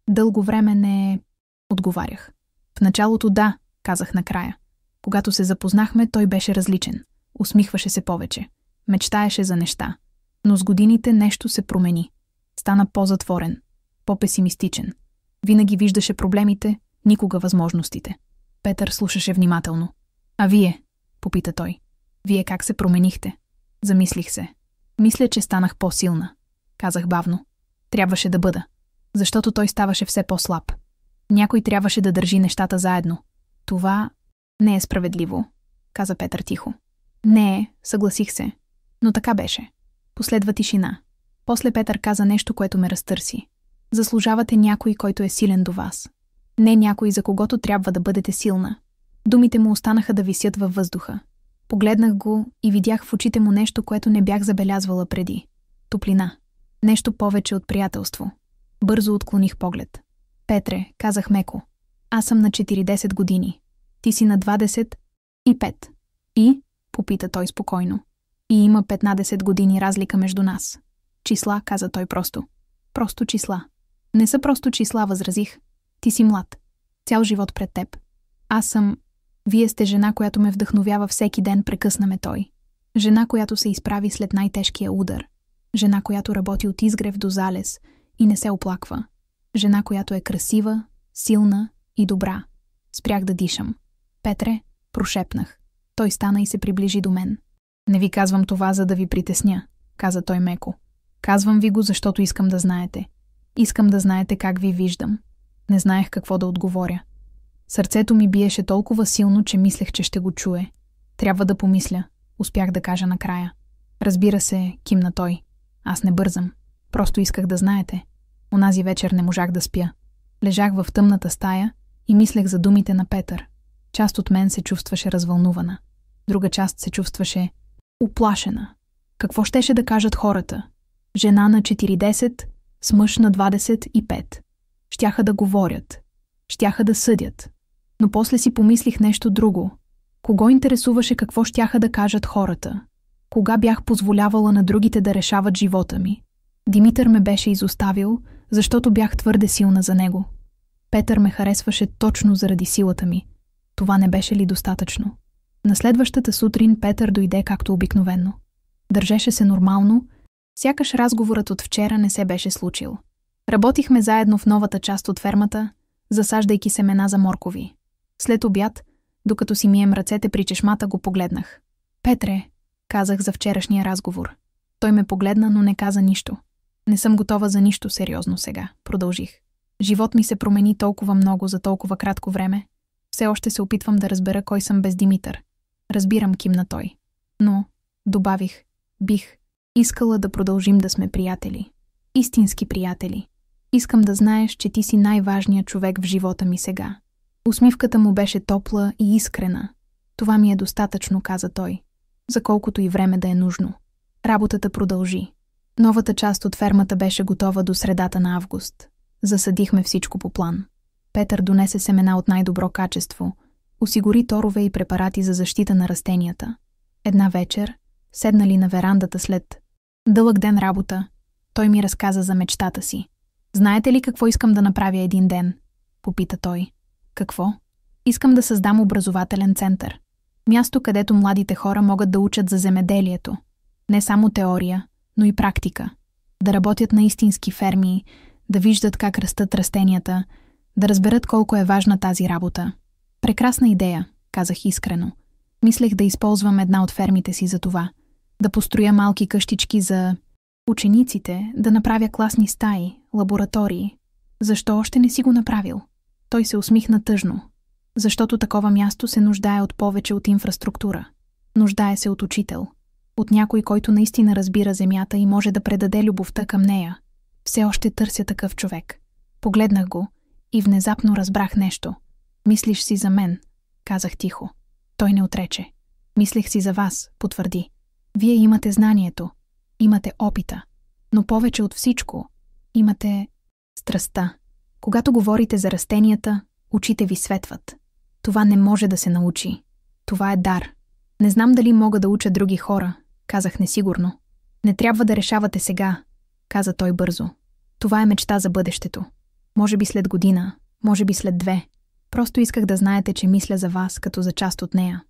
Дълго време не отговарях. В началото да, казах накрая. Когато се запознахме, той беше различен. Усмихваше се повече. Мечтаеше за неща. Но с годините нещо се промени. Стана по-затворен, по-песимистичен. Винаги виждаше проблемите, никога възможностите. Петър слушаше внимателно. А вие? Попита той. Вие как се променихте? Замислих се. Мисля, че станах по-силна. Казах бавно. Трябваше да бъда. Защото той ставаше все по-слаб. Някой трябваше да държи нещата заедно. Това не е справедливо, каза Петър тихо. Не е, съгласих се. Но така беше. Последва тишина. После Петър каза нещо, което ме разтърси. Заслужавате някой, който е силен до вас. Не някой, за когото трябва да бъдете силна. Думите му останаха да висят във въздуха. Погледнах го и видях в очите му нещо, което не бях забелязвала преди. Топлина. Нещо повече от приятелство. Бързо отклоних поглед. Петре, казах меко. Аз съм на 40 години. Ти си на 25. И? Попита той спокойно. И има 15 години разлика между нас. Числа, каза той просто. Просто числа. Не са просто числа, възразих. Ти си млад. Цял живот пред теб. Аз съм... Вие сте жена, която ме вдъхновява всеки ден, прекъсна ме той. Жена, която се изправи след най-тежкия удар. Жена, която работи от изгрев до залез и не се оплаква. Жена, която е красива, силна и добра. Спрях да дишам. Петре, прошепнах. Той стана и се приближи до мен. Не ви казвам това, за да ви притесня, каза той меко. Казвам ви го, защото искам да знаете. Искам да знаете как ви виждам. Не знаех какво да отговоря. Сърцето ми биеше толкова силно, че мислех, че ще го чуе. Трябва да помисля, успях да кажа накрая. Разбира се, кимна той. Аз не бързам. Просто исках да знаете. Онази вечер не можах да спя. Лежах в тъмната стая и мислех за думите на Петър. Част от мен се чувстваше развълнувана. Друга част се чувстваше уплашена. Какво щеше да кажат хората? Жена на 40 с мъж на 25. Щяха да говорят. Щяха да съдят. Но после си помислих нещо друго. Кого интересуваше какво щяха да кажат хората? Кога бях позволявала на другите да решават живота ми? Димитър ме беше изоставил, защото бях твърде силна за него. Петър ме харесваше точно заради силата ми. Това не беше ли достатъчно? На следващата сутрин Петър дойде както обикновено. Държеше се нормално, сякаш разговорът от вчера не се беше случил. Работихме заедно в новата част от фермата, засаждайки семена за моркови. След обяд, докато си мием ръцете при чешмата, го погледнах. Петре, казах за вчерашния разговор. Той ме погледна, но не каза нищо. Не съм готова за нищо сериозно сега, продължих. Живот ми се промени толкова много за толкова кратко време. Все още се опитвам да разбера кой съм без Димитър. Разбирам, кимна той. Но, добавих, бих искала да продължим да сме приятели. Истински приятели. Искам да знаеш, че ти си най-важният човек в живота ми сега. Усмивката му беше топла и искрена. Това ми е достатъчно, каза той. За колкото и време да е нужно. Работата продължи. Новата част от фермата беше готова до средата на август. Засадихме всичко по план. Петър донесе семена от най-добро качество, осигури торове и препарати за защита на растенията. Една вечер, седнали на верандата след дълъг ден работа, той ми разказа за мечтата си. Знаете ли какво искам да направя един ден? Попита той. Какво? Искам да създам образователен център. Място, където младите хора могат да учат за земеделието. Не само теория, но и практика. Да работят на истински ферми, да виждат как растат растенията, да разберат колко е важна тази работа. Прекрасна идея, казах искрено. Мислех да използвам една от фермите си за това. Да построя малки къщички за учениците, да направя класни стаи, лаборатории. Защо още не си го направил? Той се усмихна тъжно. Защото такова място се нуждае от повече от инфраструктура. Нуждае се от учител. От някой, който наистина разбира земята и може да предаде любовта към нея. Все още търся такъв човек. Погледнах го и внезапно разбрах нещо. Мислиш си за мен, казах тихо. Той не отрече. Мислех си за вас, потвърди. Вие имате знанието, имате опита, но повече от всичко имате страстта. Когато говорите за растенията, очите ви светват. Това не може да се научи. Това е дар. Не знам дали мога да уча други хора, казах несигурно. Не трябва да решавате сега, каза той бързо. Това е мечта за бъдещето. Може би след година, може би след 2. Просто исках да знаете, че мисля за вас като за част от нея.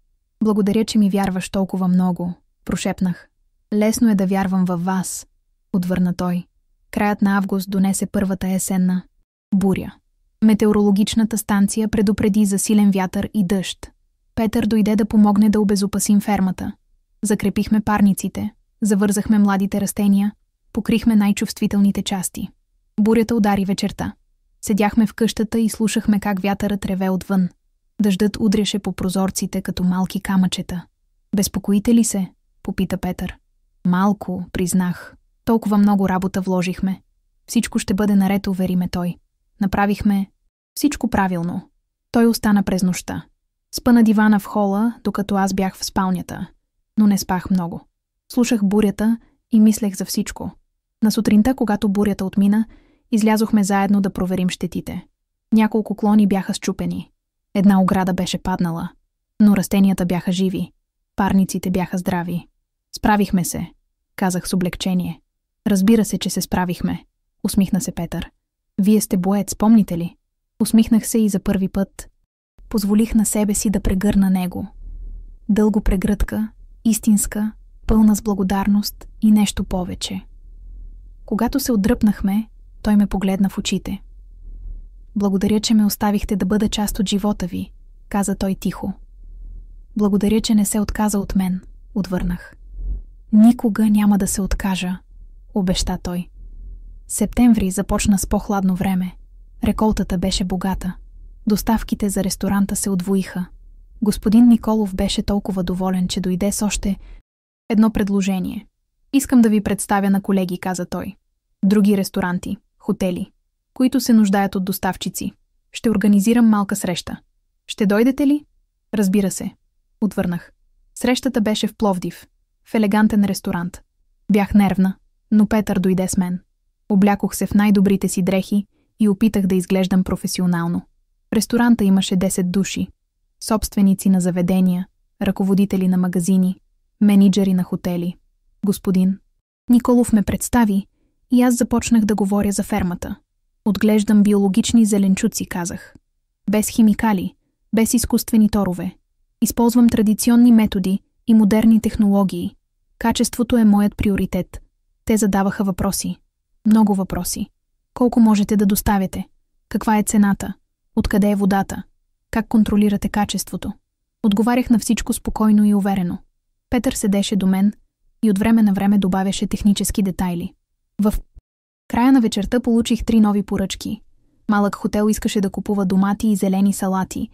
Благодаря, че ми вярваш толкова много, прошепнах. Лесно е да вярвам във вас, отвърна той. Краят на август донесе първата есенна буря. Метеорологичната станция предупреди за силен вятър и дъжд. Петър дойде да помогне да обезопасим фермата. Закрепихме парниците, завързахме младите растения, покрихме най-чувствителните части. Бурята удари вечерта. Седяхме в къщата и слушахме как вятърът реве отвън. Дъждът удряше по прозорците като малки камъчета. Безпокоите ли се? Попита Петър. Малко, признах. Толкова много работа вложихме. Всичко ще бъде наред, увери ме той. Направихме всичко правилно. Той остана през нощта. Спа на дивана в хола, докато аз бях в спалнята. Но не спах много. Слушах бурята и мислех за всичко. На сутринта, когато бурята отмина, излязохме заедно да проверим щетите. Няколко клони бяха счупени. Една ограда беше паднала. Но растенията бяха живи. Парниците бяха здрави. Справихме се, казах с облегчение. Разбира се, че се справихме, усмихна се Петър. Вие сте боец, помните ли? Усмихнах се и за първи път позволих на себе си да прегърна него. Дълго прегръдка, истинска, пълна с благодарност и нещо повече. Когато се отдръпнахме, той ме погледна в очите. Благодаря, че ме оставихте да бъда част от живота ви, каза той тихо. Благодаря, че не се отказа от мен, отвърнах. Никога няма да се откажа, обеща той. Септември започна с по-хладно време. Реколтата беше богата. Доставките за ресторанта се удвоиха. Господин Николов беше толкова доволен, че дойде с още едно предложение. Искам да ви представя на колеги, каза той. Други ресторанти, хотели, които се нуждаят от доставчици. Ще организирам малка среща. Ще дойдете ли? Разбира се, отвърнах. Срещата беше в Пловдив, в елегантен ресторант. Бях нервна, но Петър дойде с мен. Облякох се в най-добрите си дрехи и опитах да изглеждам професионално. Ресторанта имаше 10 души. Собственици на заведения, ръководители на магазини, мениджъри на хотели. Господин Николов ме представи и аз започнах да говоря за фермата. Отглеждам биологични зеленчуци, казах. Без химикали, без изкуствени торове. Използвам традиционни методи и модерни технологии. Качеството е моят приоритет. Те задаваха въпроси. Много въпроси. Колко можете да доставяте? Каква е цената? Откъде е водата? Как контролирате качеството? Отговарях на всичко спокойно и уверено. Петър седеше до мен и от време на време добавяше технически детайли. В края на вечерта получих 3 нови поръчки. Малък хотел искаше да купува домати и зелени салати.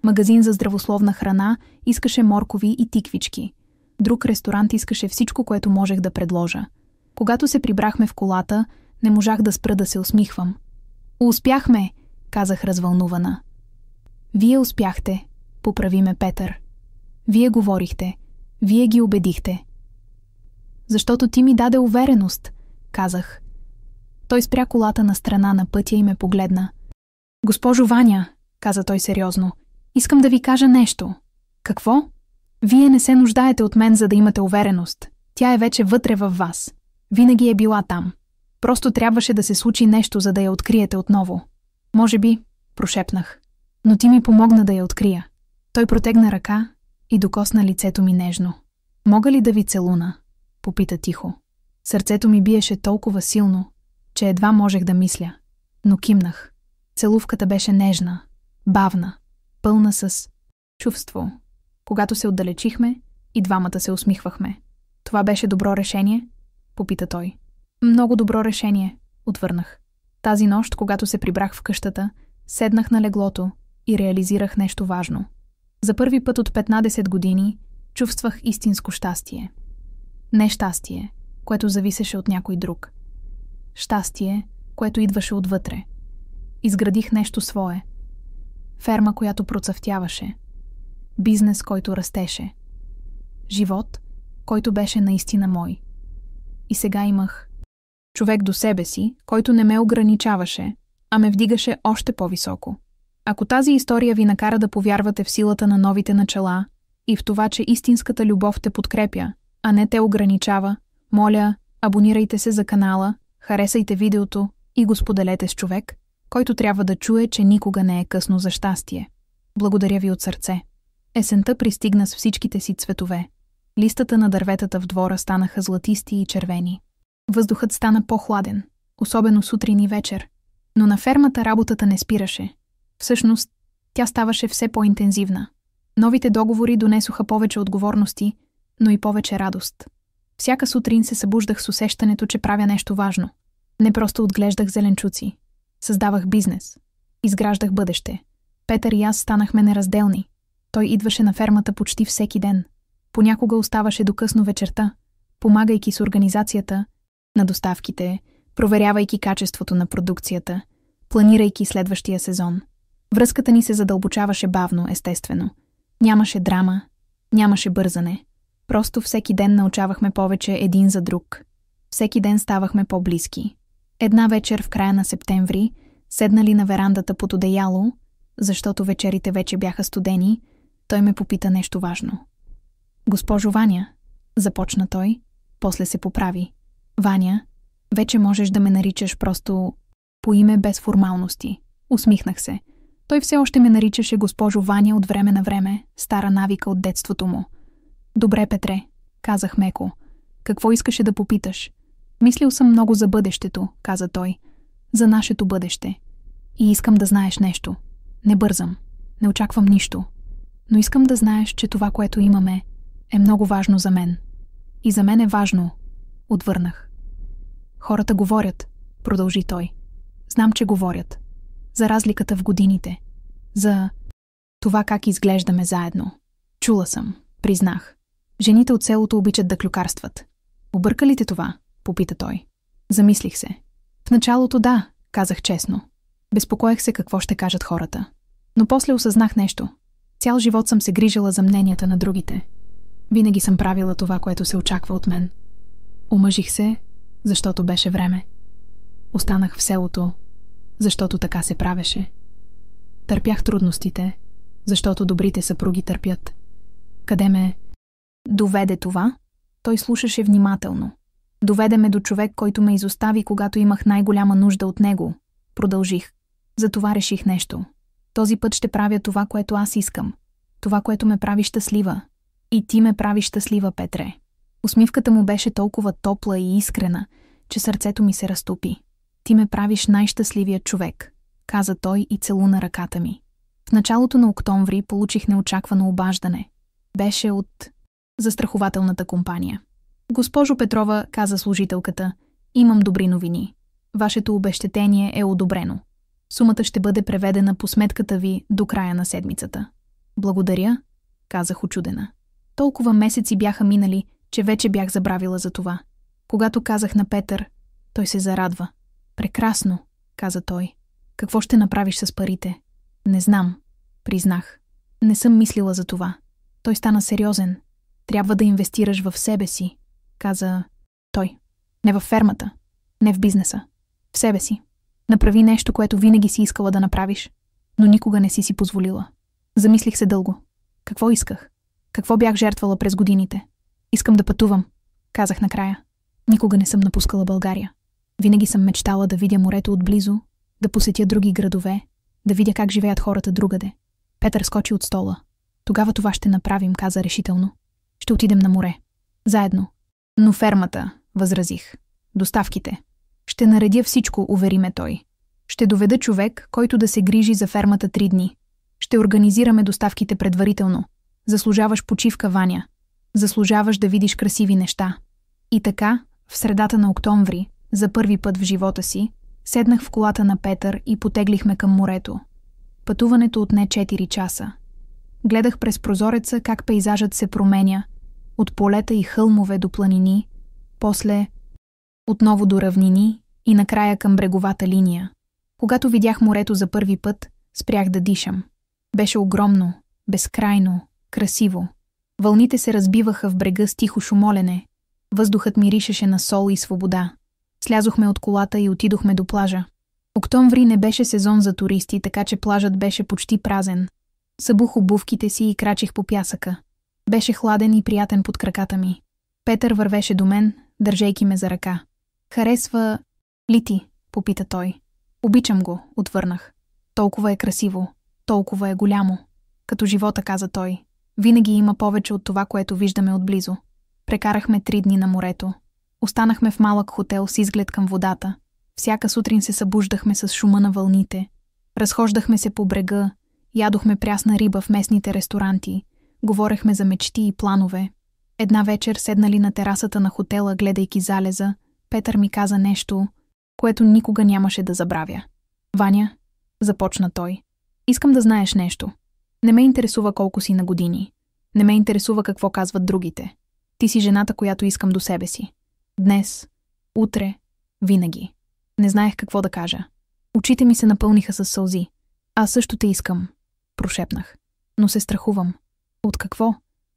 Магазин за здравословна храна искаше моркови и тиквички. Друг ресторант искаше всичко, което можех да предложа. Когато се прибрахме в колата, не можах да спра да се усмихвам. Успяхме, казах развълнувана. Вие успяхте, поправи ме Петър. Вие говорихте, вие ги убедихте. Защото ти ми даде увереност, казах. Той спря колата на страна на пътя и ме погледна. Госпожо Ваня, каза той сериозно, искам да ви кажа нещо. Какво? Вие не се нуждаете от мен, за да имате увереност. Тя е вече вътре във вас. Винаги е била там. Просто трябваше да се случи нещо, за да я откриете отново. Може би, прошепнах. Но ти ми помогна да я открия. Той протегна ръка и докосна лицето ми нежно. Мога ли да ви целуна? Попита тихо. Сърцето ми биеше толкова силно, че едва можех да мисля. Но кимнах. Целувката беше нежна, бавна, пълна с чувство. Когато се отдалечихме, и двамата се усмихвахме. Това беше добро решение? Попита той. Много добро решение, отвърнах. Тази нощ, когато се прибрах в къщата, седнах на леглото и реализирах нещо важно. За първи път от 15 години чувствах истинско щастие. Не щастие, което зависеше от някой друг. Щастие, което идваше отвътре. Изградих нещо свое. Ферма, която процъфтяваше. Бизнес, който растеше. Живот, който беше наистина мой. И сега имах човек до себе си, който не ме ограничаваше, а ме вдигаше още по-високо. Ако тази история ви накара да повярвате в силата на новите начала и в това, че истинската любов те подкрепя, а не те ограничава, моля, абонирайте се за канала, харесайте видеото и го споделете с човек, който трябва да чуе, че никога не е късно за щастие. Благодаря ви от сърце. Есента пристигна с всичките си цветове. Листата на дърветата в двора станаха златисти и червени. Въздухът стана по-хладен, особено сутрин и вечер. Но на фермата работата не спираше. Всъщност, тя ставаше все по-интензивна. Новите договори донесоха повече отговорности, но и повече радост. Всяка сутрин се събуждах с усещането, че правя нещо важно. Не просто отглеждах зеленчуци. Създавах бизнес. Изграждах бъдеще. Петър и аз станахме неразделни. Той идваше на фермата почти всеки ден. Понякога оставаше до късно вечерта, помагайки с организацията на доставките, проверявайки качеството на продукцията, планирайки следващия сезон. Връзката ни се задълбочаваше бавно, естествено. Нямаше драма, нямаше бързане. Просто всеки ден научавахме повече един за друг. Всеки ден ставахме по-близки. Една вечер в края на септември, седнали на верандата под одеяло, защото вечерите вече бяха студени, той ме попита нещо важно. Госпожо Ваня, започна той, после се поправи. Ваня, вече можеш да ме наричаш просто по име без формалности. Усмихнах се. Той все още ме наричаше госпожо Ваня от време на време, стара навика от детството му. Добре, Петре, казах меко. Какво искаше да попиташ? Мислил съм много за бъдещето, каза той. За нашето бъдеще. И искам да знаеш нещо. Не бързам. Не очаквам нищо. Но искам да знаеш, че това, което имаме, е много важно за мен. И за мен е важно, отвърнах. Хората говорят, продължи той. Знам, че говорят. За разликата в годините. За това как изглеждаме заедно. Чула съм, признах. Жените от селото обичат да клюкарстват. Обърка ли те това? Попита той. Замислих се. В началото да, казах честно. Безпокоех се какво ще кажат хората. Но после осъзнах нещо. Цял живот съм се грижила за мненията на другите. Винаги съм правила това, което се очаква от мен. Омъжих се, защото беше време. Останах в селото, защото така се правеше. Търпях трудностите, защото добрите съпруги търпят. Къде ме доведе това? Той слушаше внимателно. Доведе ме до човек, който ме изостави, когато имах най-голяма нужда от него. Продължих. Затова реших нещо. Този път ще правя това, което аз искам. Това, което ме прави щастлива. И ти ме прави щастлива, Петре. Усмивката му беше толкова топла и искрена, че сърцето ми се разтопи. Ти ме правиш най-щастливият човек, каза той и целуна ръката ми. В началото на октомври получих неочаквано обаждане. Беше от застрахователната компания. Госпожо Петрова, каза служителката, имам добри новини. Вашето обезщетение е одобрено. Сумата ще бъде преведена по сметката ви до края на седмицата. Благодаря, казах учудена. Толкова месеци бяха минали, че вече бях забравила за това. Когато казах на Петър, той се зарадва. Прекрасно, каза той. Какво ще направиш с парите? Не знам, признах. Не съм мислила за това. Той стана сериозен. Трябва да инвестираш в себе си, каза той. Не във фермата, не в бизнеса. В себе си. Направи нещо, което винаги си искала да направиш, но никога не си позволила. Замислих се дълго. Какво исках? Какво бях жертвала през годините? Искам да пътувам, казах накрая. Никога не съм напускала България. Винаги съм мечтала да видя морето отблизо, да посетя други градове, да видя как живеят хората другаде. Петър скочи от стола. Тогава това ще направим, каза решително. Ще отидем на море. Заедно. Но фермата, възразих. Доставките. Ще наредя всичко, увери ме той. Ще доведа човек, който да се грижи за фермата 3 дни. Ще организираме доставките предварително. Заслужаваш почивка, Ваня. Заслужаваш да видиш красиви неща. И така, в средата на октомври, за първи път в живота си, седнах в колата на Петър и потеглихме към морето. Пътуването отне 4 часа. Гледах през прозореца как пейзажът се променя, от полета и хълмове до планини, после отново до равнини и накрая към бреговата линия. Когато видях морето за първи път, спрях да дишам. Беше огромно, безкрайно, красиво. Вълните се разбиваха в брега с тихо шумолене. Въздухът миришеше на сол и свобода. Слязохме от колата и отидохме до плажа. Октомври не беше сезон за туристи, така че плажът беше почти празен. Събух обувките си и крачих по пясъка. Беше хладен и приятен под краката ми. Петър вървеше до мен, държейки ме за ръка. Харесва ли ти? Попита той. Обичам го, отвърнах. Толкова е красиво, толкова е голямо. Като живота, каза той. Винаги има повече от това, което виждаме отблизо. Прекарахме 3 дни на морето. Останахме в малък хотел с изглед към водата. Всяка сутрин се събуждахме с шума на вълните. Разхождахме се по брега, ядохме прясна риба в местните ресторанти, говорехме за мечти и планове. Една вечер, седнали на терасата на хотела, гледайки залеза, Петър ми каза нещо, което никога нямаше да забравя. Ваня, започна той, искам да знаеш нещо. Не ме интересува колко си на години. Не ме интересува какво казват другите. Ти си жената, която искам до себе си. Днес, утре, винаги. Не знаех какво да кажа. Очите ми се напълниха със сълзи. Аз също те искам, прошепнах. Но се страхувам. От какво?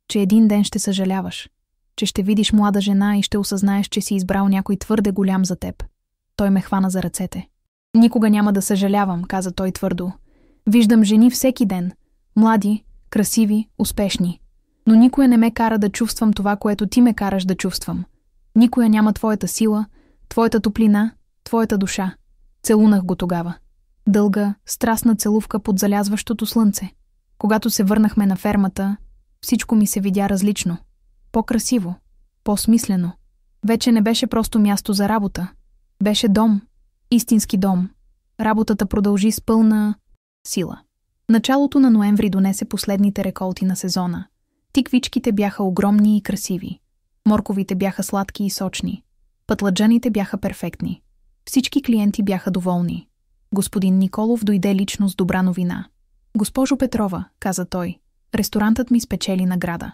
Че един ден ще съжаляваш. Че ще видиш млада жена и ще осъзнаеш, че си избрал някой твърде голям за теб. Той ме хвана за ръцете. Никога няма да съжалявам, каза той твърдо. Виждам жени всеки ден. Млади, красиви, успешни. Но никоя не ме кара да чувствам това, което ти ме караш да чувствам. Никоя няма твоята сила, твоята топлина, твоята душа. Целунах го тогава. Дълга, страстна целувка под залязващото слънце. Когато се върнахме на фермата, всичко ми се видя различно. По-красиво, по-смислено. Вече не беше просто място за работа. Беше дом, истински дом. Работата продължи с пълна сила. Началото на ноември донесе последните реколти на сезона. Тиквичките бяха огромни и красиви. Морковите бяха сладки и сочни. Пътладжаните бяха перфектни. Всички клиенти бяха доволни. Господин Николов дойде лично с добра новина. Госпожо Петрова, каза той, ресторантът ми спечели награда.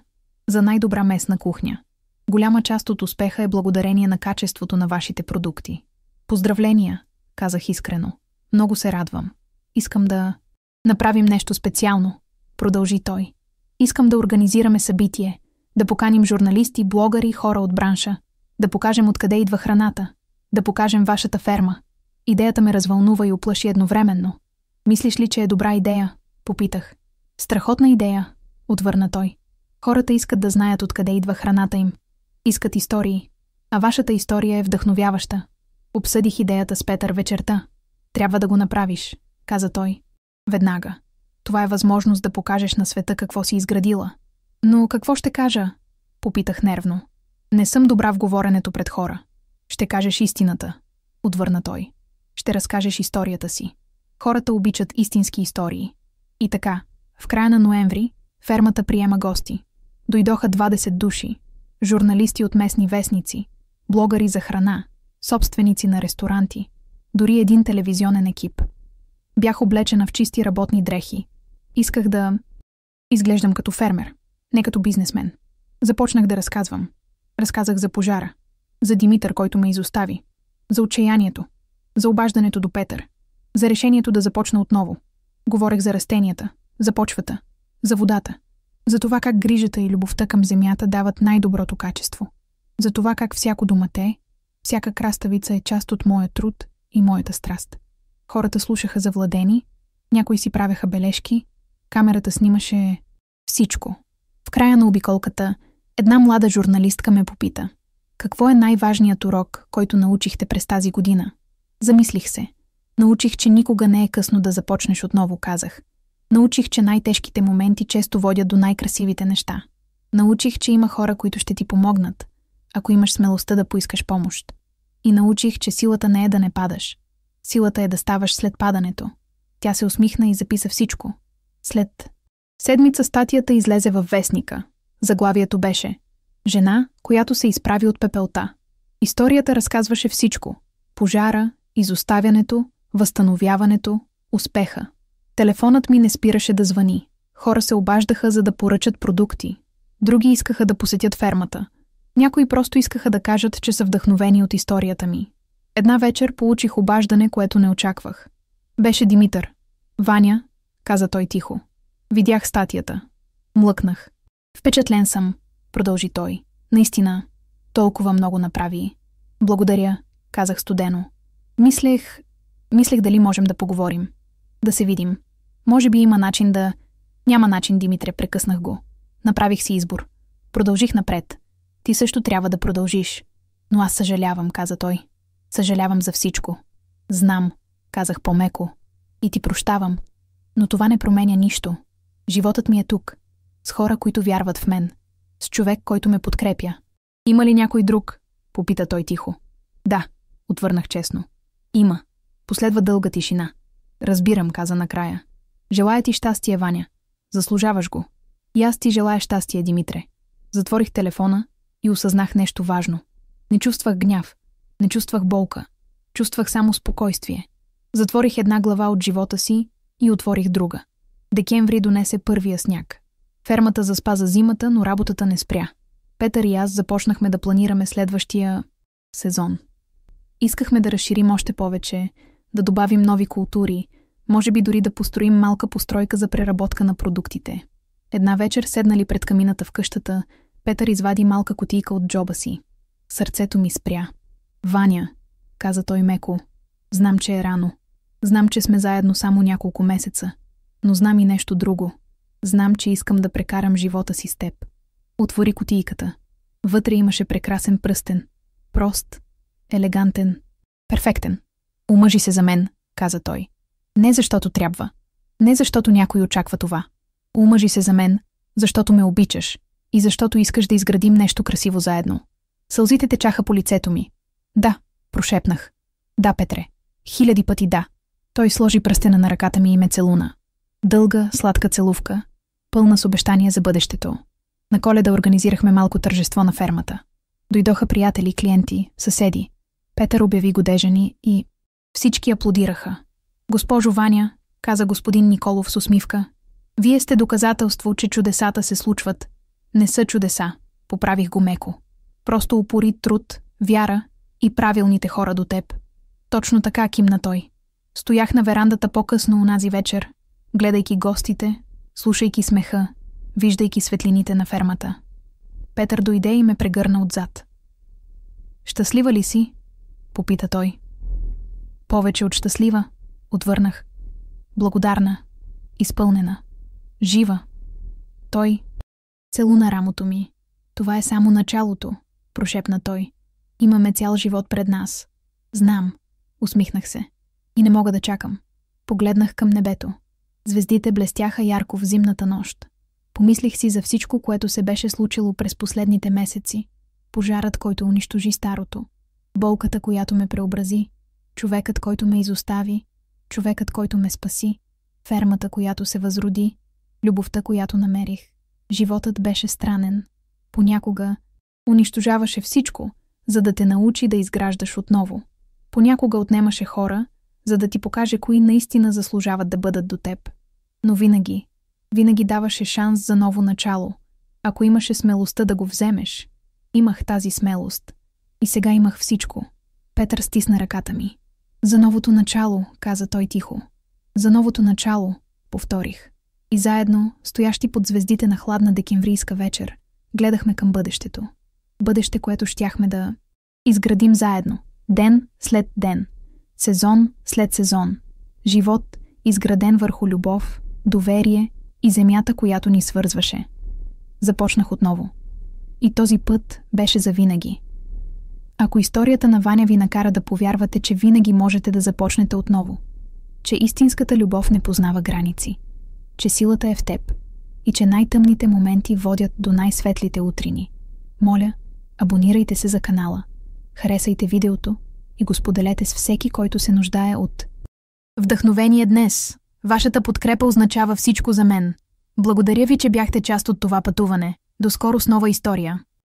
За най-добра местна кухня. Голяма част от успеха е благодарение на качеството на вашите продукти. Поздравления, казах искрено. Много се радвам. Искам да направим нещо специално, продължи той. Искам да организираме събитие, да поканим журналисти, блогъри, хора от бранша, да покажем откъде идва храната, да покажем вашата ферма. Идеята ме развълнува и уплаши едновременно. Мислиш ли, че е добра идея? Попитах. Страхотна идея, отвърна той. Хората искат да знаят откъде идва храната им. Искат истории. А вашата история е вдъхновяваща. Обсъдих идеята с Петър вечерта. Трябва да го направиш, каза той. Веднага. Това е възможност да покажеш на света какво си изградила. Но какво ще кажа? Попитах нервно. Не съм добра в говоренето пред хора. Ще кажеш истината, отвърна той. Ще разкажеш историята си. Хората обичат истински истории. И така, в края на ноември, фермата приема гости. Дойдоха 20 души, журналисти от местни вестници, блогъри за храна, собственици на ресторанти, дори един телевизионен екип. Бях облечена в чисти работни дрехи. Исках да изглеждам като фермер, не като бизнесмен. Започнах да разказвам. Разказах за пожара, за Димитър, който ме изостави, за отчаянието, за обаждането до Петър, за решението да започна отново. Говорех за растенията, за почвата, за водата, за това как грижата и любовта към земята дават най-доброто качество, за това как всяко домате, всяка краставица е част от моя труд и моята страст. Хората слушаха завладени, някои си правеха бележки, камерата снимаше всичко. В края на обиколката една млада журналистка ме попита: какво е най-важният урок, който научихте през тази година? Замислих се. Научих, че никога не е късно да започнеш отново, казах. Научих, че най-тежките моменти често водят до най-красивите неща. Научих, че има хора, които ще ти помогнат, ако имаш смелостта да поискаш помощ. И научих, че силата не е да не падаш. Силата е да ставаш след падането. Тя се усмихна и записа всичко. След седмица статията излезе във вестника. Заглавието беше «Жена, която се изправи от пепелта». Историята разказваше всичко. Пожара, изоставянето, възстановяването, успеха. Телефонът ми не спираше да звъни. Хора се обаждаха, за да поръчат продукти. Други искаха да посетят фермата. Някои просто искаха да кажат, че са вдъхновени от историята ми. Една вечер получих обаждане, което не очаквах. Беше Димитър. «Ваня», каза той тихо. Видях статията. Млъкнах. «Впечатлен съм», продължи той. «Наистина, толкова много направи». «Благодаря», казах студено. Мислех дали можем да поговорим. Да се видим. Може би има начин да... Няма начин, Димитре, прекъснах го. Направих си избор. Продължих напред. Ти също трябва да продължиш. Но аз съжалявам, каза той. Съжалявам за всичко. Знам, казах по-меко. И ти прощавам. Но това не променя нищо. Животът ми е тук. С хора, които вярват в мен. С човек, който ме подкрепя. Има ли някой друг? Попита той тихо. Да, отвърнах честно. Има. Последва дълга тишина. Разбирам, каза накрая. Желая ти щастие, Ваня. Заслужаваш го. И аз ти желая щастие, Димитре. Затворих телефона и осъзнах нещо важно. Не чувствах гняв. Не чувствах болка. Чувствах само спокойствие. Затворих една глава от живота си и отворих друга. Декември донесе първия сняг. Фермата заспа за зимата, но работата не спря. Петър и аз започнахме да планираме следващия сезон. Искахме да разширим още повече, да добавим нови култури, може би дори да построим малка постройка за преработка на продуктите. Една вечер, седнали пред камината в къщата, Петър извади малка кутийка от джоба си. Сърцето ми спря. Ваня, каза той меко, знам, че е рано. Знам, че сме заедно само няколко месеца. Но знам и нещо друго. Знам, че искам да прекарам живота си с теб. Отвори кутийката. Вътре имаше прекрасен пръстен. Прост, елегантен, перфектен. Омъжи се за мен, каза той. Не защото трябва. Не защото някой очаква това. Омъжи се за мен, защото ме обичаш и защото искаш да изградим нещо красиво заедно. Сълзите течаха по лицето ми. Да, прошепнах. Да, Петре. 1000 пъти да. Той сложи пръстена на ръката ми и ме целуна. Дълга, сладка целувка, пълна с обещания за бъдещето. На Коледа организирахме малко тържество на фермата. Дойдоха приятели, клиенти, съседи. Петър обяви годежани и всички аплодираха. Госпожо Ваня, каза господин Николов с усмивка, вие сте доказателство, че чудесата се случват. Не са чудеса, поправих го меко. Просто упорит труд, вяра и правилните хора до теб. Точно така, кимна той. Стоях на верандата по-късно онази вечер, гледайки гостите, слушайки смеха, виждайки светлините на фермата. Петър дойде и ме прегърна отзад. Щастлива ли си? Попита той. Повече от щастлива, отвърнах. Благодарна, изпълнена, жива. Той целуна рамото ми. Това е само началото, прошепна той. Имаме цял живот пред нас. Знам, усмихнах се. И не мога да чакам. Погледнах към небето. Звездите блестяха ярко в зимната нощ. Помислих си за всичко, което се беше случило през последните месеци. Пожарът, който унищожи старото. Болката, която ме преобрази. Човекът, който ме изостави. Човекът, който ме спаси. Фермата, която се възроди. Любовта, която намерих. Животът беше странен. Понякога унищожаваше всичко, за да те научи да изграждаш отново. Понякога отнемаше хора, за да ти покаже кои наистина заслужават да бъдат до теб. Но винаги даваше шанс за ново начало. Ако имаше смелостта да го вземеш. Имах тази смелост. И сега имах всичко. Петър стисна ръката ми. За новото начало, каза той тихо. За новото начало, повторих. И заедно, стоящи под звездите на хладна декемврийска вечер, гледахме към бъдещето. Бъдеще, което щяхме да изградим заедно. Ден след ден. Сезон след сезон. Живот, изграден върху любов, доверие и земята, която ни свързваше. Започнах отново. И този път беше завинаги. Ако историята на Ваня ви накара да повярвате, че винаги можете да започнете отново, че истинската любов не познава граници, че силата е в теб и че най-тъмните моменти водят до най-светлите утрини, моля, абонирайте се за канала, харесайте видеото и го споделете с всеки, който се нуждае от вдъхновение днес. Вашата подкрепа означава всичко за мен. Благодаря ви, че бяхте част от това пътуване. До скоро с нова история.